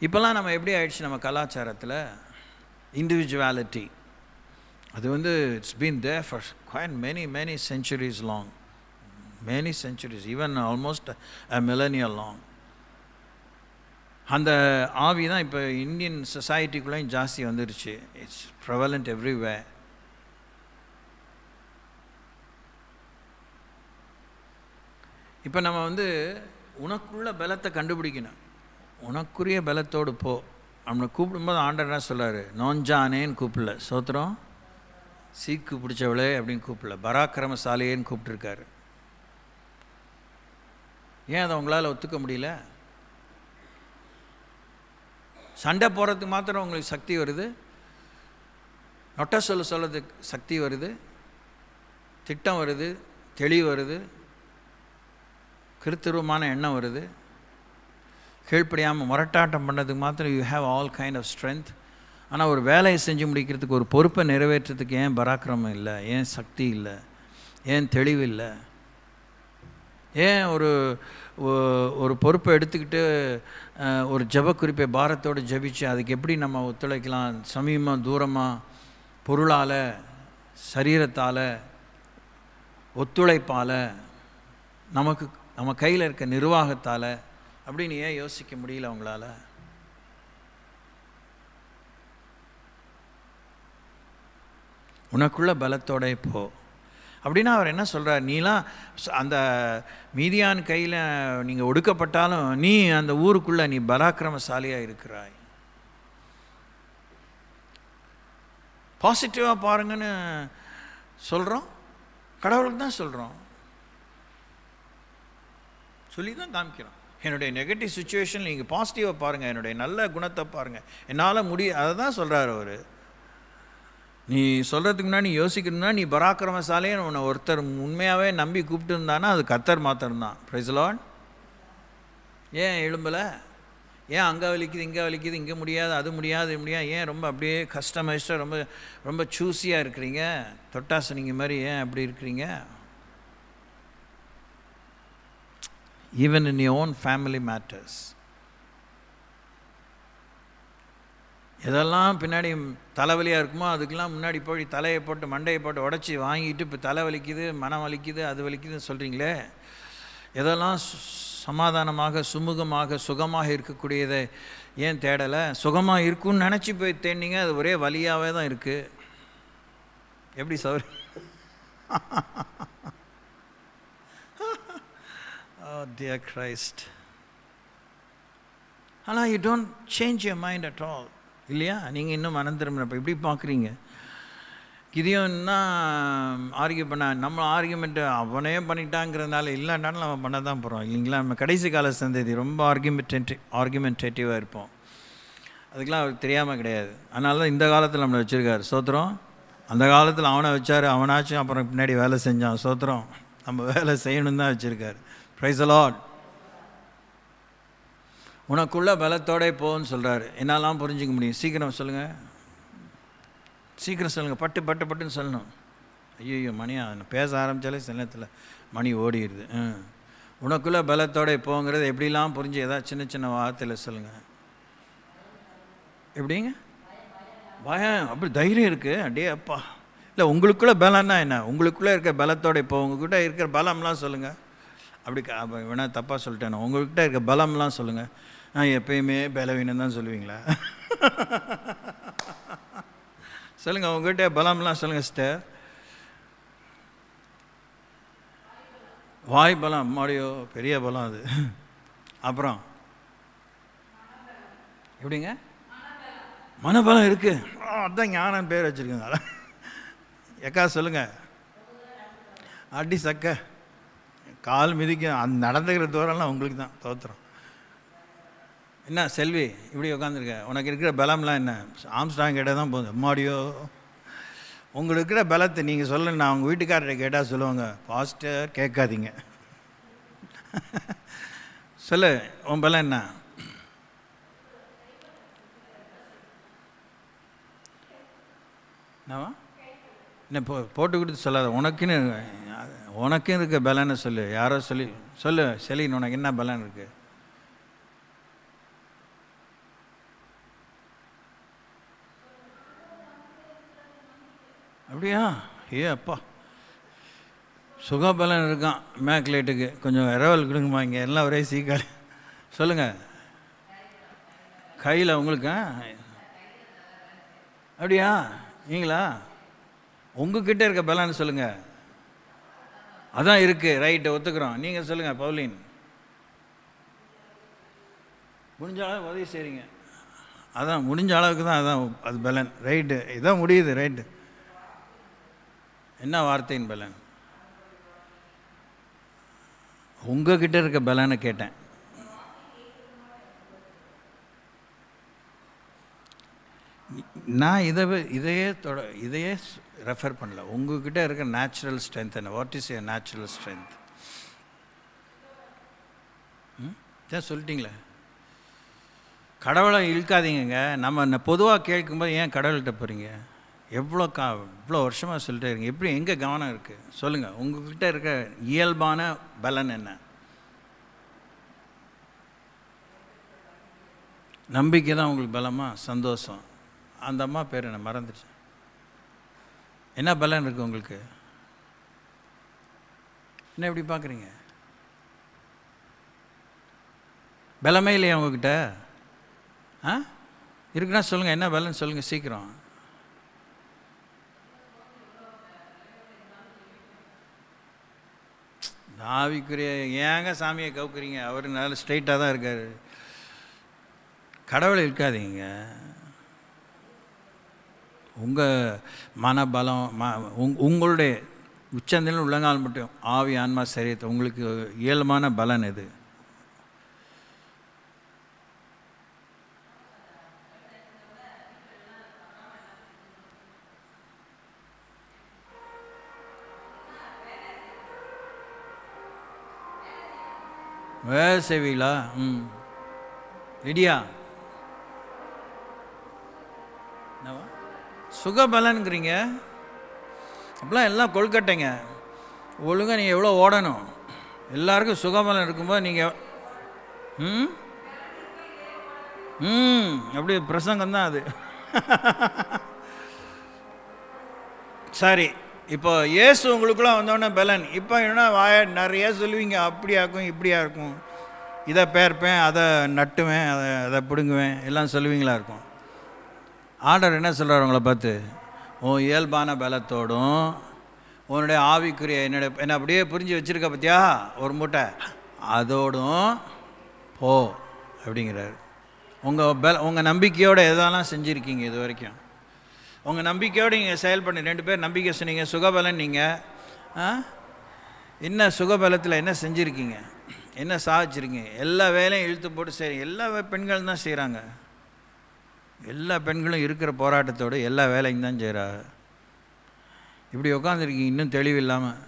இப்போல்லாம் நம்ம எப்படி ஆயிடுச்சு நம்ம கலாச்சாரத்தில்? இண்டிவிஜுவாலிட்டி அது வந்து it's been there for quite many centuries long, many centuries, even almost a millennium long. அந்த ஆவி தான் இப்போ இந்தியன் சொசைட்டிக்குள்ளேயும் ஜாஸ்தி வந்துருச்சு. It's prevalent everywhere. இப்போ நம்ம வந்து உனக்குள்ள பலத்தை கண்டுபிடிக்கணும். உனக்குரிய பலத்தோடு போ. நம்மளை கூப்பிடும்போது ஆண்டவர் என்ன சொல்கிறாரு? நோஞ்சானேன்னு கூப்பிடல, சோத்திரம், சீக்கு பிடிச்சவளே அப்படின்னு கூப்பிடல, பராக்கிரமசாலியேன்னு கூப்பிட்டுருக்காரு. ஏன் அதை உங்களால் ஒத்துக்க முடியல? சண்டை போடுறதுக்கு மாத்திரம் உங்களுக்கு சக்தி வருது, நொட்ட சொல்கிறதுக்கு சக்தி வருது, திட்டம் வருது, தெளிவு வருது, கிருத்துருவமான எண்ணம் வருது. கீழ்ப்படியாமல் முரட்டாட்டம் பண்ணுறதுக்கு மாத்திரம் you have all kind of strength. ஆனால் ஒரு வேலையை செஞ்சு முடிக்கிறதுக்கு, ஒரு பொறுப்பை நிறைவேற்றுறதுக்கு ஏன் பராக்கிரமம் இல்லை? ஏன் சக்தி இல்லை? ஏன் தெளிவு இல்லை? ஏன் ஒரு பொறுப்பை எடுத்துக்கிட்டு ஒரு ஜப குறிப்பை பாரத்தோடு ஜபிச்சு அதுக்கு எப்படி நம்ம ஒத்துழைக்கலாம்? சமீபமாக தூரமாக, பொருளால், சரீரத்தால், ஒத்துழைப்பால், நம்ம கையில் இருக்க நிர்வாகத்தால் அப்படின்னு ஏன் யோசிக்க முடியல அவங்களால? உனக்குள்ள பலத்தோட போ அப்படின்னா அவர் என்ன சொல்கிறார்? நீலாம் அந்த மீதியான் கையில் நீங்கள் ஒடுக்கப்பட்டாலும் நீ அந்த ஊருக்குள்ளே நீ பராக்கிரமசாலியாக இருக்கிறாய். பாசிட்டிவாக பாருங்கன்னு சொல்கிறோம், கடவுளுக்கு தான் சொல்கிறோம், சொல்லி தான் காமிக்கிறோம். என்னுடைய நெகட்டிவ் சுச்சுவேஷன் நீங்கள் பாசிட்டிவாக பாருங்கள், என்னுடைய நல்ல குணத்தை பாருங்கள், என்னால் அதை தான் சொல்கிறார் அவர். நீ சொல்கிறதுக்கு முன்னாடி யோசிக்கணும்னா, நீ பராக்கிரமசாலின்னு உன்னை ஒருத்தர் உண்மையாகவே நம்பி கூப்பிட்டு இருந்தானா அது கர்த்தர் மாத்திரம்தான். Price the Lord. ஏன் எழும்பலை? ஏன் அங்கே வலிக்குது, இங்கே வலிக்குது, இங்கே முடியாது, அது முடியாது, இது முடியாது? ஏன் ரொம்ப அப்படியே கஸ்டமைஸ்டாக ரொம்ப ரொம்ப சூஸியாக இருக்கிறீங்க? தொட்டாசு நீங்கள் மாதிரி ஏன் அப்படி இருக்கிறீங்க? Even in your own family matters. எதெல்லாம் பின்னாடி தலைவலியாக இருக்குமோ அதுக்கெல்லாம் முன்னாடி போய் தலையை போட்டு மண்டையை போட்டு உடச்சி வாங்கிட்டு இப்போ தலை வலிக்குது, மனம் வலிக்குது, அது வலிக்குதுன்னு சொல்கிறீங்களே. எதெல்லாம் சமாதானமாக, சுமூகமாக, சுகமாக இருக்கக்கூடியதை ஏன் தேடலை? சுகமாக இருக்குன்னு நினச்சி போய் தேடினீங்க, அது ஒரே வலியாகவே தான் இருக்குது. எப்படி சௌரி? Oh dear Christ. ஆனால் you don't change your mind at all. இல்லையா? நீங்கள் இன்னும் மனம் திரும்பினப்போ இப்படி பார்க்குறீங்க. கிதியோன்னா ஆர்கியூ பண்ண, நம்ம ஆர்கியூமெண்ட்டு அவனே பண்ணிட்டாங்கிறதுனால இல்லைன்னாலும் நம்ம பண்ண தான் போகிறோம் இல்லைங்களா? நம்ம கடைசி கால சந்ததி ரொம்ப ஆர்கியூமெண்டேட்டிவாக இருப்போம். அதுக்கெலாம் அவருக்கு தெரியாமல் கிடையாது. அதனால தான் இந்த காலத்தில் நம்மளை வச்சுருக்காரு. சோத்திரம். அந்த காலத்தில் அவனை வச்சார், அவனாச்சும் அப்புறம் பின்னாடி வேலை செஞ்சான். சோத்திரம். நம்ம வேலை செய்யணும் தான் வச்சுருக்காரு. Price the Lord. உனக்குள்ள பலத்தோட போன்னு சொல்கிறாரு. என்னெல்லாம் புரிஞ்சிக்க முடியும்? சீக்கிரம் சொல்லுங்கள், சீக்கிரம் சொல்லுங்கள், பட்டுன்னு சொல்லணும். ஐயோ மணியா பேச ஆரம்பித்தாலே சில நேரத்தில் மணி ஓடிடுது. உனக்குள்ளே பலத்தோட போங்கிறது எப்படிலாம் புரிஞ்சு ஏதாவது சின்ன வார்த்தையில் சொல்லுங்கள். எப்படிங்க? பயம், அப்படி தைரியம் இருக்குது. அடே அப்பா. இல்லை, உங்களுக்குள்ளே பலம்னா என்ன? உங்களுக்குள்ளே இருக்க பலத்தோட இப்போ உங்கள்கிட்ட இருக்கிற பலம்லாம் சொல்லுங்கள். அப்படி வேணா தப்பாக சொல்லிட்டேன். உங்கள்கிட்ட இருக்க பலம்லாம் சொல்லுங்கள். எப்பயுமே பலவீனம் தான் சொல்லுவீங்களா? சொல்லுங்கள், உங்ககிட்ட பலம்லாம் சொல்லுங்கள் சிஸ்டர். வாய் பலம், அம்மாடியோ பெரிய பலம் அது. அப்புறம் எப்படிங்க? மனபலம் இருக்குது. அதுதான் ஞானம் பேர் வச்சுருக்கோங்க. எக்கா சொல்லுங்கள். அடி சக்க கால் மிதிக்கும். அந்த நடந்துக்கிற தூரம்லாம் உங்களுக்கு தான் தோத்துறோம். என்ன செல்வி இப்படி உட்காந்துருக்க? உனக்கு இருக்கிற பலம்லாம் என்ன? ஆம்ஸ்டாங் கேட்டால் தான் போதும். அம்மாடியோ உங்களுக்கு இருக்கிற பலத்தை நீங்கள் சொல்ல. நான் உங்கள் வீட்டுக்காரரை கேட்டால் சொல்லுவாங்க, பாஸ்டர் கேட்காதீங்க. சொல்லு, உன் பலம் என்ன? என்னவா? என்ன போட்டு கொடுத்து சொல்லாத. உனக்குன்னு இருக்க பலன்னு சொல்லு. யாரோ சொல்லு செலின், உனக்கு என்ன பலன் இருக்கு? அப்படியா? அப்பா சுகபலன் இருக்கான். மேக்லேட்டுக்கு கொஞ்சம் இரவல் கொடுங்கம்மா. இங்கே எல்லாம் ஒரே சீக்கால். சொல்லுங்கள். கையில் உங்களுக்கு? அப்படியா? நீங்களா? உங்ககிட்ட இருக்க பலன்னு சொல்லுங்கள். அதான் இருக்குது. ரைட்டு, ஒத்துக்கிறோம். நீங்கள் சொல்லுங்கள் பவுலின். முடிஞ்ச அளவுக்கு உதவி செய்கிறீங்க. அதான் முடிஞ்ச அளவுக்கு தான். அதான் அது பலன். ரைட்டு, இதான் முடியுது. ரைட்டு. என்ன வார்த்தையின் பலன்? உங்ககிட்ட இருக்க பலனை கேட்டேன். நான் இதையே ரெஃபர் பண்ணல. உங்ககிட்ட இருக்க நேச்சுரல் ஸ்ட்ரென்த் என்ன? What is your natural strength? ஏன் சொல்லிட்டீங்களே. கடவுளை இழுக்காதீங்க. நம்ம பொதுவாக கேட்கும்போது ஏன் கடவுள்கிட்ட போகிறீங்க? இவ்வளோ வருஷமாக சொல்லிட்டே இருக்கீங்க. எப்படி எங்கே கவனம் இருக்குது? சொல்லுங்கள். உங்ககிட்ட இருக்க இயல்பான பலன் என்ன? நம்பிக்கை தான் உங்களுக்கு பலமா? சந்தோஷம். அந்த அம்மா பேர் என்ன மறந்துச்சு. என்ன பலன் இருக்குது உங்களுக்கு? என்ன எப்படி பார்க்குறீங்க? பலமே இல்லையா உங்ககிட்ட? இருக்குன்னா சொல்லுங்கள். என்ன பலன் சொல்லுங்கள் சீக்கிரம். ஆவிக்குரிய ஏங்க சாமியை கவுக்குறீங்க? அவர் நல்ல ஸ்ட்ரைட்டாக தான் இருக்கார். கடவுளை இருக்காதீங்க. உங்கள் மனபலம், உங்களுடைய உச்சந்தில் உள்ளங்கால் மட்டும் ஆவி ஆன்மா சரீரத்தை உங்களுக்கு இயல்பான பலன் எது? வேலை செய்வீங்களா? ரெடியா? என்னவா சுகபலன்கிறீங்க? அப்படிலாம் எல்லாம் கொள்கட்டைங்க. ஒழுங்காக நீங்கள் எவ்வளோ ஓடணும். எல்லாருக்கும் சுகபலன் இருக்கும்போது நீங்கள் அப்படி பிரசங்கம் தான் அது. சரி, இப்போ இயேசு உங்களுக்குலாம் வந்தோடனே பலன். இப்போ என்னன்னா நிறைய சொல்லுவீங்க, அப்படியா இருக்கும் இப்படியா இருக்கும், இதை பேர்ப்பேன், அதை நட்டுவேன், அதை பிடுங்குவேன், எல்லாம் சொல்லுவீங்களா இருக்கும். ஆண்டவர் என்ன சொல்கிறார் உங்களை பார்த்து? உன் இயல்பான பலத்தோடும் உன்னுடைய ஆவிக்குரிய என்ன அப்படியே புரிஞ்சு வச்சுருக்க பார்த்தியா ஒரு மூட்டை, அதோடும் போ அப்படிங்கிறாரு. உங்கள் நம்பிக்கையோடு எதெல்லாம் செஞ்சுருக்கீங்க இது வரைக்கும்? உங்கள் நம்பிக்கையோடு நீங்கள் செயல் பண்ணி 2 பேர் நம்பிக்கை சொன்னீங்க, சுகபலன். நீங்கள் என்ன சுகபலத்தில் என்ன செஞ்சுருக்கீங்க? என்ன சாதிச்சிருக்கீங்க? எல்லா வேலையும் இழுத்து போட்டு சரி, எல்லா பெண்களும் தான் செய்கிறாங்க. எல்லா பெண்களும் இருக்கிற போராட்டத்தோடு எல்லா வேலையும் தான் செய்கிறாங்க. இப்படி உட்காந்துருக்கீங்க இன்னும் தெளிவில்லாமல்.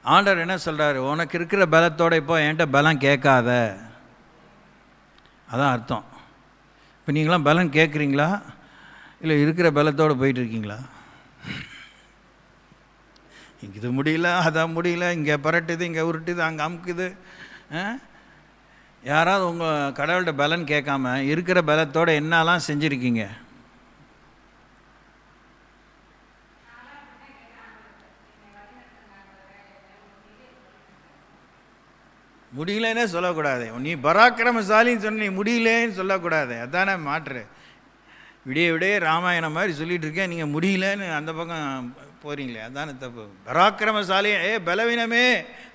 ஆண்டவர் என்ன சொல்கிறாரு? உனக்கு இருக்கிற பலத்தோடு இப்போ என்கிட்ட பலம் கேட்காத. அதான் அர்த்தம். இப்போ நீங்களாம் பலன் கேட்குறீங்களா இல்லை இருக்கிற பலத்தோடு போயிட்டுருக்கீங்களா? இது முடியல, அதான் முடியல, இங்கே பரட்டுது, இங்கே உருட்டுது, அங்கே அமுக்குது. யாராவது உங்கள் கடவுள்கிட்ட பலன் கேட்காம இருக்கிற பலத்தோடு என்னெல்லாம் செஞ்சுருக்கீங்க? முடியலன்னே சொல்லக்கூடாது. நீ பராக்கிரமசாலின்னு சொன்ன, நீ முடியலேன்னு சொல்லக்கூடாது. அதானே மாற்று. விடிய விடிய ராமாயணம் மாதிரி சொல்லிகிட்டு இருக்கேன், நீங்கள் முடியலன்னு அந்த பக்கம் போகிறீங்களே, அதானே தப்பு. பராக்கிரமசாலி பலவீனமே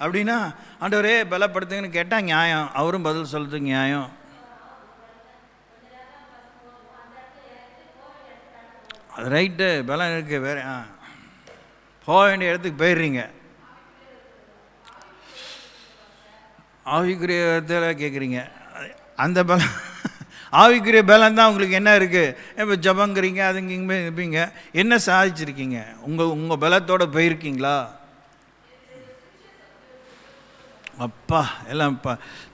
அப்படின்னா ஆண்டவரே பலப்படுத்துங்கன்னு கேட்டால் நியாயம், அவரும் பதில் சொல்கிறதுக்கு நியாயம். அது ரைட்டு, பலம் இருக்குது, வேறு போக வேண்டிய இடத்துக்கு போயிடுறீங்க. ஆவிக்குரிய கேட்குறீங்க, அந்த பலம் ஆவிக்குரிய பலம் தான் உங்களுக்கு என்ன இருக்குது? இப்போ ஜபங்கிறீங்க, அதுங்க இங்கே இருப்பீங்க, என்ன சாதிச்சிருக்கீங்க? உங்கள் பலத்தோடு போயிருக்கீங்களா? அப்பா எல்லாம்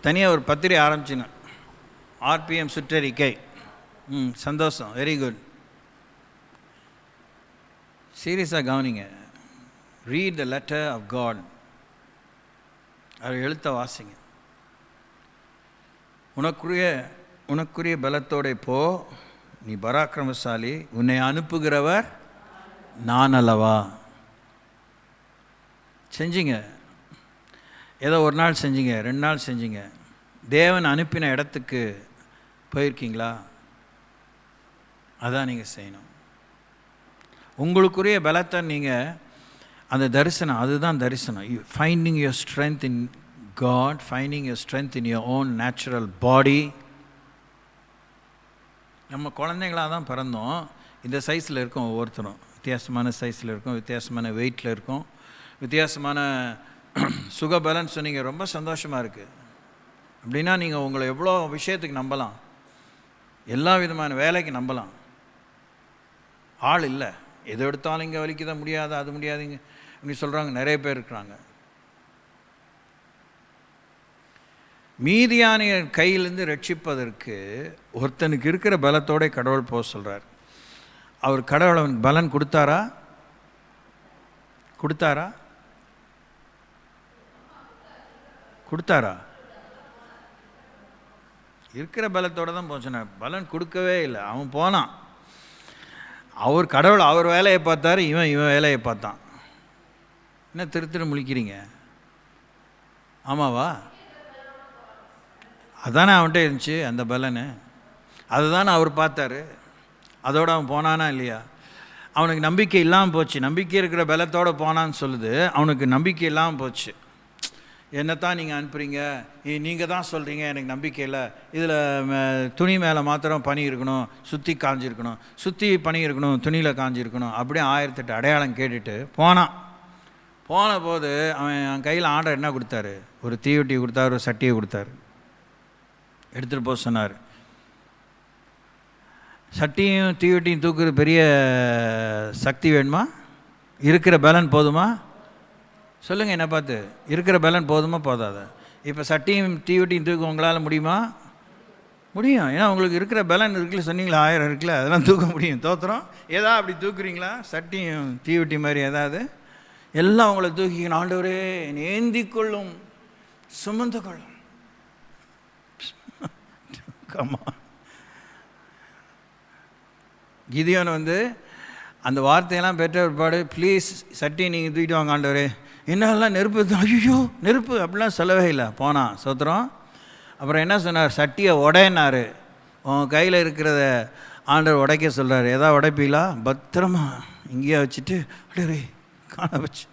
தனியாக ஒரு பத்திரிகை ஆரம்பிச்சிங்க, ஆர்பிஎம் சுற்றறிக்கை. சந்தோஷம், வெரி குட். சீரியஸாக கவனிங்க. Read the letter of God. அவர் எழுத்த வாசிங்க. உனக்குரிய பலத்தோட போ, நீ பராக்கிரமசாலி, உன்னை அனுப்புகிறவர் நான் அல்லவா. செஞ்சீங்க, ஏதோ ஒரு நாள் செஞ்சீங்க, 2 நாள் செஞ்சீங்க. தேவன் அனுப்பின இடத்துக்கு போயிருக்கீங்களா? அதான் நீங்கள் செய்யணும். உங்களுக்குரிய பலத்தை நீங்கள் அந்த தரிசனம், அதுதான் தரிசனம். Finding your strength in God, finding your strength in your own natural body. நம்ம குழந்தைங்களாக தான் பிறந்தோம், இந்த சைஸில் இருக்கோம். ஒவ்வொருத்தரும் வித்தியாசமான சைஸில் இருக்கும், வித்தியாசமான வெயிட்டில் இருக்கும், வித்தியாசமான சுகபலன்னு சொன்னீங்க. ரொம்ப சந்தோஷமாக இருக்குது. அப்படின்னா நீங்கள் உங்களை எவ்வளோ விஷயத்துக்கு நம்பலாம், எல்லா விதமான வேலைக்கு நம்பலாம். ஆள் இல்லை, எது எடுத்தாலும் இங்கே வலிக்க தான் முடியாது, அது முடியாதுங்க அப்படி சொல்கிறாங்க, நிறைய பேர் இருக்கிறாங்க. மீதியானியர் கையிலேருந்து ரட்சிப்பதற்கு ஒருத்தனுக்கு இருக்கிற பலத்தோட கடவுள் போக சொல்கிறார். அவர் கடவுள் அவனுக்கு பலன் கொடுத்தாரா? இருக்கிற பலத்தோடு தான் போச்சுனார், பலன் கொடுக்கவே இல்லை. அவன் போனான், அவர் கடவுள் அவர் வேலையை பார்த்தாரு, இவன் வேலையை பார்த்தான். என்ன திரு முழிக்கிறீங்க? ஆமாவா? அதானே அவன்கிட்ட இருந்துச்சு அந்த பலனு, அதுதானே அவர் பார்த்தாரு. அதோடு அவன் போனானா இல்லையா? அவனுக்கு நம்பிக்கை இல்லாமல் போச்சு. நம்பிக்கை இருக்கிற பலத்தோடு போனான்னு சொல்லுது, அவனுக்கு நம்பிக்கை இல்லாமல் போச்சு. என்னத்தான் நீங்கள் அனுப்புகிறீங்க, நீங்கள் தான் சொல்கிறீங்க, எனக்கு நம்பிக்கை இல்லை. இதில் துணி மேலே மாத்திரம் பனி இருக்கணும், சுற்றி காஞ்சிருக்கணும், சுற்றி பனி இருக்கணும், துணியில் காஞ்சிருக்கணும், அப்படியே 1008 அடையாளம் கேட்டுட்டு போன போது அவன் கையில் ஆர்டர் என்ன கொடுத்தாரு? ஒரு தீவெட்டி கொடுத்தாரு, ஒரு சட்டியை கொடுத்தாரு, எடுத்துகிட்டு போக சொன்னார். சட்டியும் தீவெட்டியும் தூக்குற பெரிய சக்தி வேணுமா? இருக்கிற பலன் போதுமா? சொல்லுங்கள், என்ன பார்த்து. இருக்கிற பலன் போதுமா போதாத? இப்போ சட்டியும் தீவெட்டியும் தூக்க உங்களால் முடியுமா? முடியும். ஏன்னா உங்களுக்கு இருக்கிற பலன் இருக்குல்ல, சொன்னீங்களா 1000 இருக்குல்ல, அதெல்லாம் தூக்க முடியும். தோத்திரம் ஏதாவது அப்படி தூக்குறீங்களா? சட்டியும் தீவெட்டி மாதிரி ஏதாவது? எல்லாம் உங்களை தூக்கிக்கணும். ஆண்டவரே ஏந்தி கொள்ளும், சுமந்து கொள்ளும். கம்மா கிதியோன் அந்த வார்த்தையெல்லாம் பெற்ற ஒருபாடு, ப்ளீஸ் சட்டி நீங்கள் தூக்கிட்டு வாங்க ஆண்டவரே. என்னெல்லாம் நெருப்பு, ஐயோ நெருப்பு அப்படிலாம் சொல்லவே இல்லை. போனான், சோத்திரம். அப்புறம் என்ன சொன்னார்? சட்டியை உடையினார். உன் கையில் இருக்கிறத ஆண்டவர் உடைக்க சொல்கிறார். எதாவது உடைப்பீங்களா? பத்திரமா இங்கேயே வச்சுட்டு அடரே காண வச்சு.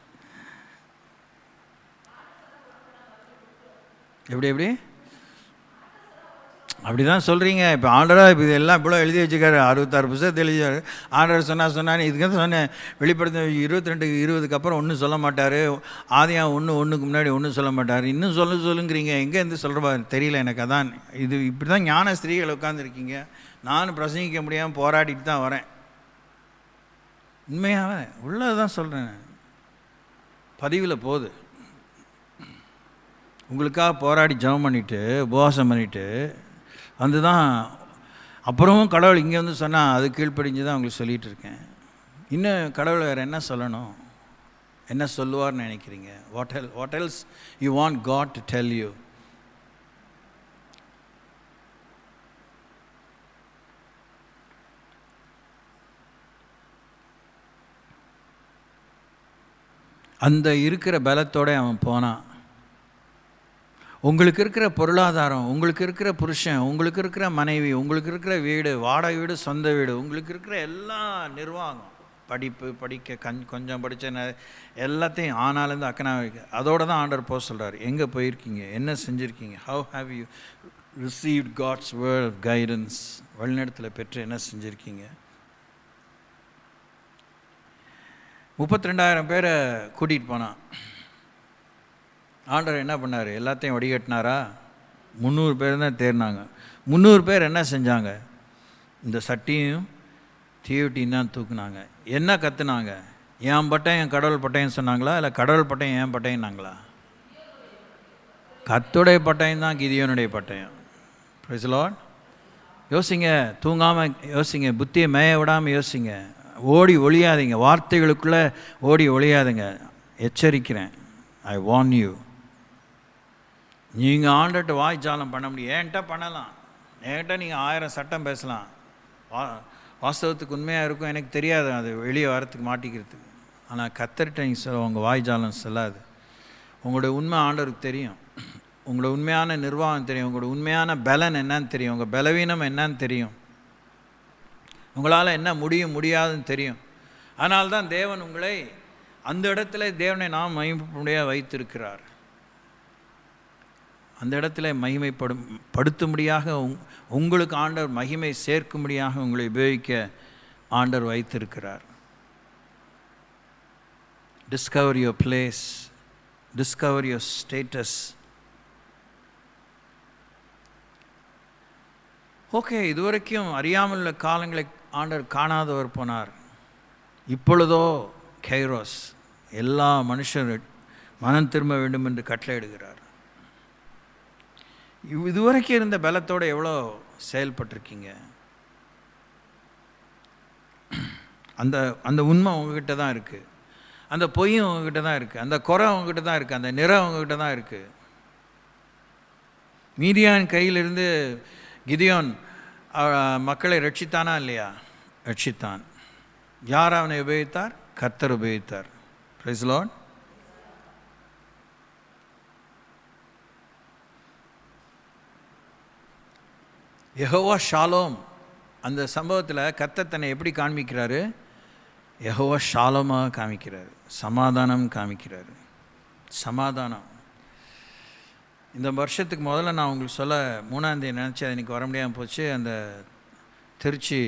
எப்படி அப்படி தான் சொல்கிறீங்க. இப்போ ஆண்டராக இப்போ இதெல்லாம் இவ்வளோ எழுதி வச்சுக்காரு, 66 புத்தகத்தை எழுதியார். ஆண்டர் சொன்னான்னு இதுக்கு தான் சொன்னேன். வெளிப்படுத்த 22:20 அப்புறம் ஒன்றும் சொல்ல மாட்டார். ஆதியாக 1:1 முன்னாடி ஒன்றும் சொல்ல மாட்டார். இன்னும் சொல்லுங்கிறீங்க, எங்கேருந்து சொல்கிறப்பா தெரியல எனக்கு. அதான் இது இப்படி தான் ஞான ஸ்திரீகள் உட்காந்துருக்கீங்க. நானும் பிரசங்கிக்க முடியாமல் போராடிட்டு தான் வரேன். உண்மையாக உள்ளது தான் சொல்கிறேன். பதிவில் போகுது. உங்களுக்காக போராடி ஜெபம் பண்ணிவிட்டு உபவாசம் பண்ணிவிட்டு தான் அப்புறமும் கடவுள் இங்கே சொன்னால் அது கீழ்ப்படிஞ்சு தான் உங்களுக்கு சொல்லிகிட்டு இருக்கேன். இன்னும் கடவுள் வேறு என்ன சொல்லணும், என்ன சொல்லுவார்னு நினைக்கிறீங்க? What else you want God to tell you? அந்த இருக்கிற பலத்தோடு அவன் போனான். உங்களுக்கு இருக்கிற பொருளாதாரம், உங்களுக்கு இருக்கிற புருஷன், உங்களுக்கு இருக்கிற மனைவி, உங்களுக்கு இருக்கிற வீடு, வாடகை வீடு, சொந்த வீடு, உங்களுக்கு இருக்கிற எல்லா நிர்வாகம், படிப்பு படிக்க கொஞ்சம் படித்த எல்லாத்தையும் ஆனாலேருந்து அக்கனா வைக்க, அதோடு தான் ஆண்டவர் போக சொல்கிறார். எங்கே போயிருக்கீங்க, என்ன செஞ்சுருக்கீங்க, how have you received God's word of guidance, வழிநடத்தில் பெற்று என்ன செஞ்சுருக்கீங்க. 32,000 பேரை கூட்டிகிட்டு போனான். ஆண்டவர் என்ன பண்ணார், எல்லாத்தையும் வடிகட்டினாரா? 300 பேர் தான் தேர்னாங்க. 300 பேர் என்ன செஞ்சாங்க, இந்த சட்டியும் தீவட்டியும் தான் தூக்குனாங்க. என்ன கற்றுனாங்க, என் பட்டம் என் கடவுள் பட்டையும் சொன்னாங்களா, இல்லை கடவுள் பட்டையும் என் பட்டையினாங்களா? கர்த்தருடைய பட்டயம் தான் கிதியோனுடைய பட்டயம். Price the Lord. யோசிங்க, தூங்காமல் யோசிங்க, புத்தியை மேய விடாமல் யோசிங்க. ஓடி ஒளியாதீங்க, வார்த்தைகளுக்குள்ளே ஓடி ஒளியாதுங்க. எச்சரிக்கிறேன், ஐ வார்ன் யூ. நீங்கள் ஆண்டர்கிட்ட வாய் ஜாலம் பண்ண முடியும், ஏன்ட்ட பண்ணலாம், என்கிட்ட நீங்கள் 1000 சட்டம் பேசலாம், வாஸ்தவத்துக்கு உண்மையாக இருக்கும், எனக்கு தெரியாது அது வெளியே வரத்துக்கு மாட்டிக்கிறதுக்கு. ஆனால் கர்த்தர்கிட்ட நீங்கள் சொல்ல உங்கள் வாய் ஜாலம் சொல்லாது. உங்களோட உண்மை ஆண்டவருக்கு தெரியும், உங்களோட உண்மையான நிர்வாகம் தெரியும், உங்களோட உண்மையான பலன் என்னன்னு தெரியும், உங்கள் பலவீனம் என்னன்னு தெரியும், உங்களால் என்ன முடியும் முடியாதுன்னு தெரியும். அதனால்தான் தேவன் உங்களை அந்த இடத்துல தேவனை நாம் மகிமைப்படும்படியாக வைத்திருக்கிறார். அந்த இடத்துல மகிமைப்படுத்தும்படியாக உங்களுக்கு ஆண்டவர் மகிமை சேர்க்கும்படியாக உங்களை உபயோகிக்க ஆண்டவர் வைத்திருக்கிறார். Discover your place, discover your status. Okay, இதுவரைக்கும் அறியாமல் உள்ள காலங்களை ஆண்டவர் காணாதவர் போனார். இப்பொழுதோ கைரோஸ், எல்லா மனுஷரும் மனம் திரும்ப வேண்டும் என்று கட்டளையிடுகிறார். இதுவரைக்கும் இருந்த பலத்தோடு எவ்வளோ செயல்பட்டிருக்கீங்க. அந்த அந்த உண்மை உங்ககிட்ட தான் இருக்குது, அந்த பொய்யும் உங்ககிட்ட தான் இருக்குது, அந்த குறை உங்ககிட்ட தான் இருக்குது, அந்த நிறை உங்ககிட்ட தான் இருக்குது. மீதியான் கையிலிருந்து கிதியோன் மக்களை ரட்சித்தானா இல்லையா? ரட்சித்தான். யார் அவனை உபயோகித்தார்? கர்த்தர் உபயோகித்தார். Praise the Lord. Jehovah Shalom, அந்த சம்பவத்தில் கர்த்தர் தன்னை எப்படி காண்பிக்கிறாரு? யெகோவா ஷாலோமாக காமிக்கிறாரு, சமாதானம் காமிக்கிறாரு. சமாதானம். இந்த வருஷத்துக்கு முதல்ல நான் உங்களுக்கு சொல்ல 3ஆம் தேதி நினச்சேன், அது இன்றைக்கி வர முடியாமல் போச்சு. அந்த திருச்சி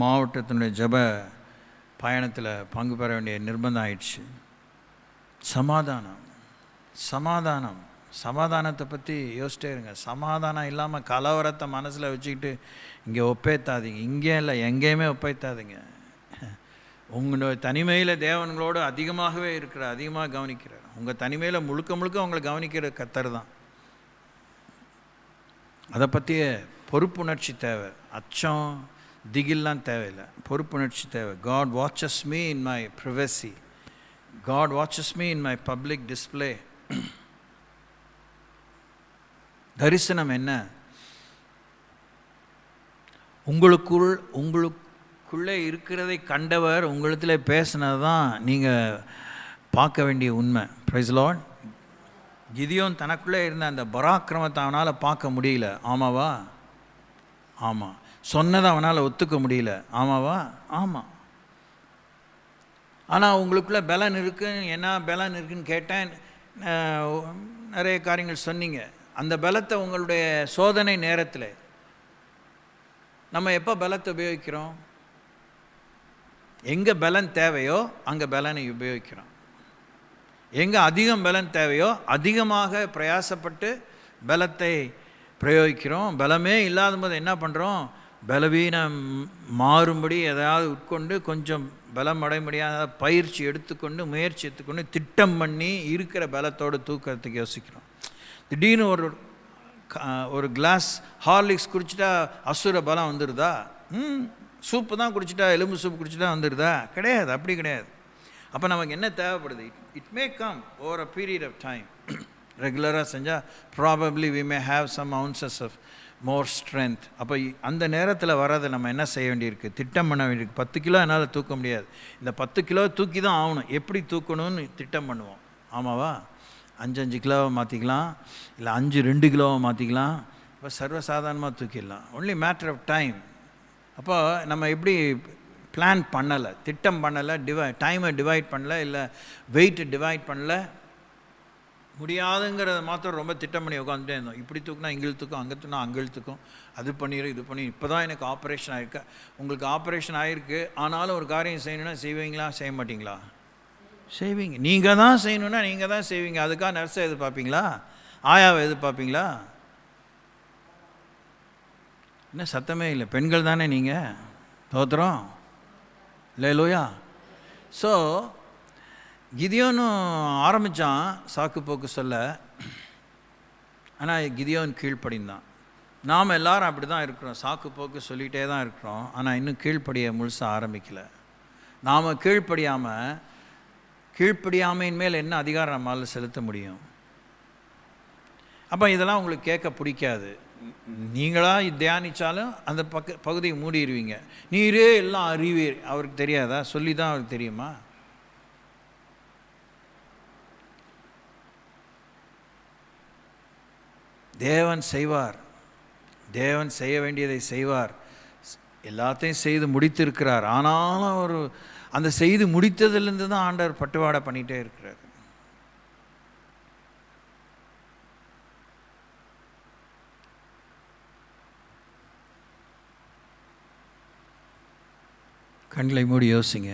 மாவட்டத்தினுடைய ஜப பயணத்தில் பங்கு பெற வேண்டிய நிர்பந்தம் ஆயிடுச்சு. சமாதானம், சமாதானம், சமாதானத்தை பற்றி யோசிச்சிட்டே இருங்க. சமாதானம் இல்லாமல் கலவரத்தை மனசில் வச்சுக்கிட்டு இங்கே ஒப்பேத்தாதீங்க. இங்கே இல்லை, எங்கேயுமே ஒப்பேத்தாதீங்க. உங்களுடைய தனிமையில் தேவன்களோடு அதிகமாகவே இருக்கிறார், அதிகமாக கவனிக்கிறார். உங்கள் தனிமையில் முழுக்க முழுக்க உங்களை கவனிக்கிற கர்த்தர் தான். அதை பற்றிய பொறுப்புணர்ச்சி தேவை. அச்சம் திகில்லாம் தேவையில்லை, பொறுப்புணர்ச்சி தேவை. God watches me in my privacy. God watches me in my public display. தரிசனம் என்ன? உங்களுக்குள்ளே இருக்கிறதை கண்டவர் உங்களிடத்தில் பேசினது தான் நீங்கள் பார்க்க வேண்டிய உண்மை. Price the Lord. கிதியோன் தனக்குள்ளே இருந்த அந்த பராக்கிரமத்தை அவனால் பார்க்க முடியல, ஆமாவா? ஆமாம். சொன்னதை அவனால் ஒத்துக்க முடியல, ஆமாவா? ஆமாம். ஆனால் உங்களுக்குள்ளே பலன் இருக்குன்னு, என்ன பலன் இருக்குன்னு கேட்டேன், நிறைய காரியங்கள் சொன்னீங்க. அந்த பலத்தை உங்களுடைய சோதனை நேரத்தில் நம்ம எப்போ பலத்தை உபயோகிக்கிறோம்? எங்கே பலன் தேவையோ அங்கே பலனை உபயோகிக்கிறோம். எங்கே அதிகம் பலன் தேவையோ அதிகமாக பிரயாசப்பட்டு பலத்தை பிரயோகிக்கிறோம். பலமே இல்லாத போது என்ன பண்ணுறோம்? பலவீனம் மாறும்படி எதாவது உட்கொண்டு கொஞ்சம் பலம் அடைய முடியாத பயிற்சி எடுத்துக்கொண்டு முயற்சி எடுத்துக்கொண்டு திட்டம் பண்ணி இருக்கிற பலத்தோடு தூக்கிறதுக்கு யோசிக்கிறோம். திடீர்னு ஒரு கிளாஸ் ஹார்லிக்ஸ் குடிச்சிட்டா அசுர பலம் வந்துடுதா? சூப்பு தான் குடிச்சிட்டா, எலும்பு சூப்பு குடிச்சிட்டா வந்துடுதா? கிடையாது, அப்படி கிடையாது. அப்போ நமக்கு என்ன தேவைப்படுது? It may come over a period of time. ரெகுலராக செஞ்சால் probably we may have some ounces of more strength. அப்போ அந்த நேரத்தில் வர்றதை நம்ம என்ன செய்ய வேண்டியிருக்கு? திட்டம் பண்ண வேண்டியிருக்கு. 10 கிலோ என்னால் தூக்க முடியாது, இந்த 10 கிலோ தூக்கி தான் ஆகணும். எப்படி தூக்கணும்னு திட்டம் பண்ணுவோம், ஆமாவா? 5 கிலோவை மாற்றிக்கலாம், இல்லை 2 கிலோவை மாற்றிக்கலாம். இப்போ சர்வசாதாரணமாக தூக்கிடலாம். Only matter of time. அப்போ நம்ம எப்படி பிளான் பண்ணலை, திட்டம் பண்ணலை, டைமை டிவைட் பண்ணல, இல்லை வெயிட்டு டிவைட் பண்ணல, முடியாதுங்கிறத மாத்திரம் ரொம்ப திட்டம் பண்ணி உட்காந்துட்டே இருந்தோம். இப்படி தூக்குனா இங்கே இழுத்துக்கும், அங்கே தூக்கினா அங்கே இழுத்துக்கும், அது பண்ணிடும், இது பண்ணி. இப்போ தான் எனக்கு ஆப்ரேஷன் ஆகிருக்கு. உங்களுக்கு ஆப்ரேஷன் ஆகிருக்கு, ஆனாலும் ஒரு காரியம் செய்யணுன்னா செய்வீங்களா, செய்ய மாட்டிங்களா? செய்வீங்க. நீங்கள் தான் செய்யணுன்னா நீங்கள் தான் செய்வீங்க. அதுக்காக நர்ஸை எதிர்பார்ப்பீங்களா, ஆயாவை எதிர்பார்ப்பீங்களா? என்ன சத்தமே இல்லை? பெண்கள் தானே நீங்கள். தோத்துறோம் இல்லையா? ஸோ கிதியோனும் ஆரம்பித்தான் சாக்கு போக்கு சொல்ல, ஆனால் கிதியோன் கீழ்ப்படிந்தான். நாம் எல்லாரும் அப்படி தான் இருக்கிறோம், சாக்கு போக்கு சொல்லிகிட்டே தான் இருக்கிறோம், ஆனால் இன்னும் கீழ்ப்படிய முழுசாக ஆரம்பிக்கலை. நாம் கீழ்ப்படியாமையின் மேல் என்ன அதிகாரம் நம்மளால் செலுத்த முடியும்? அப்போ இதெல்லாம் உங்களுக்கு கேட்க பிடிக்காது. நீங்களாக தியானித்தாலும் அந்த பகுதியை மூடிடுவீங்க. நீரே எல்லாம் அறிவீர். அவருக்கு தெரியாதா? சொல்லி தான் அவருக்கு தெரியுமா? தேவன் செய்வார். தேவன் செய்ய வேண்டியதை செய்வார். எல்லாத்தையும் செய்து முடித்திருக்கிறார். ஆனாலும் ஒரு அந்த செய்து முடித்ததுலேருந்து தான் ஆண்டவர் பட்டுவாடை பண்ணிகிட்டே இருக்கிறார். கண்களை மூடி யோசிங்க.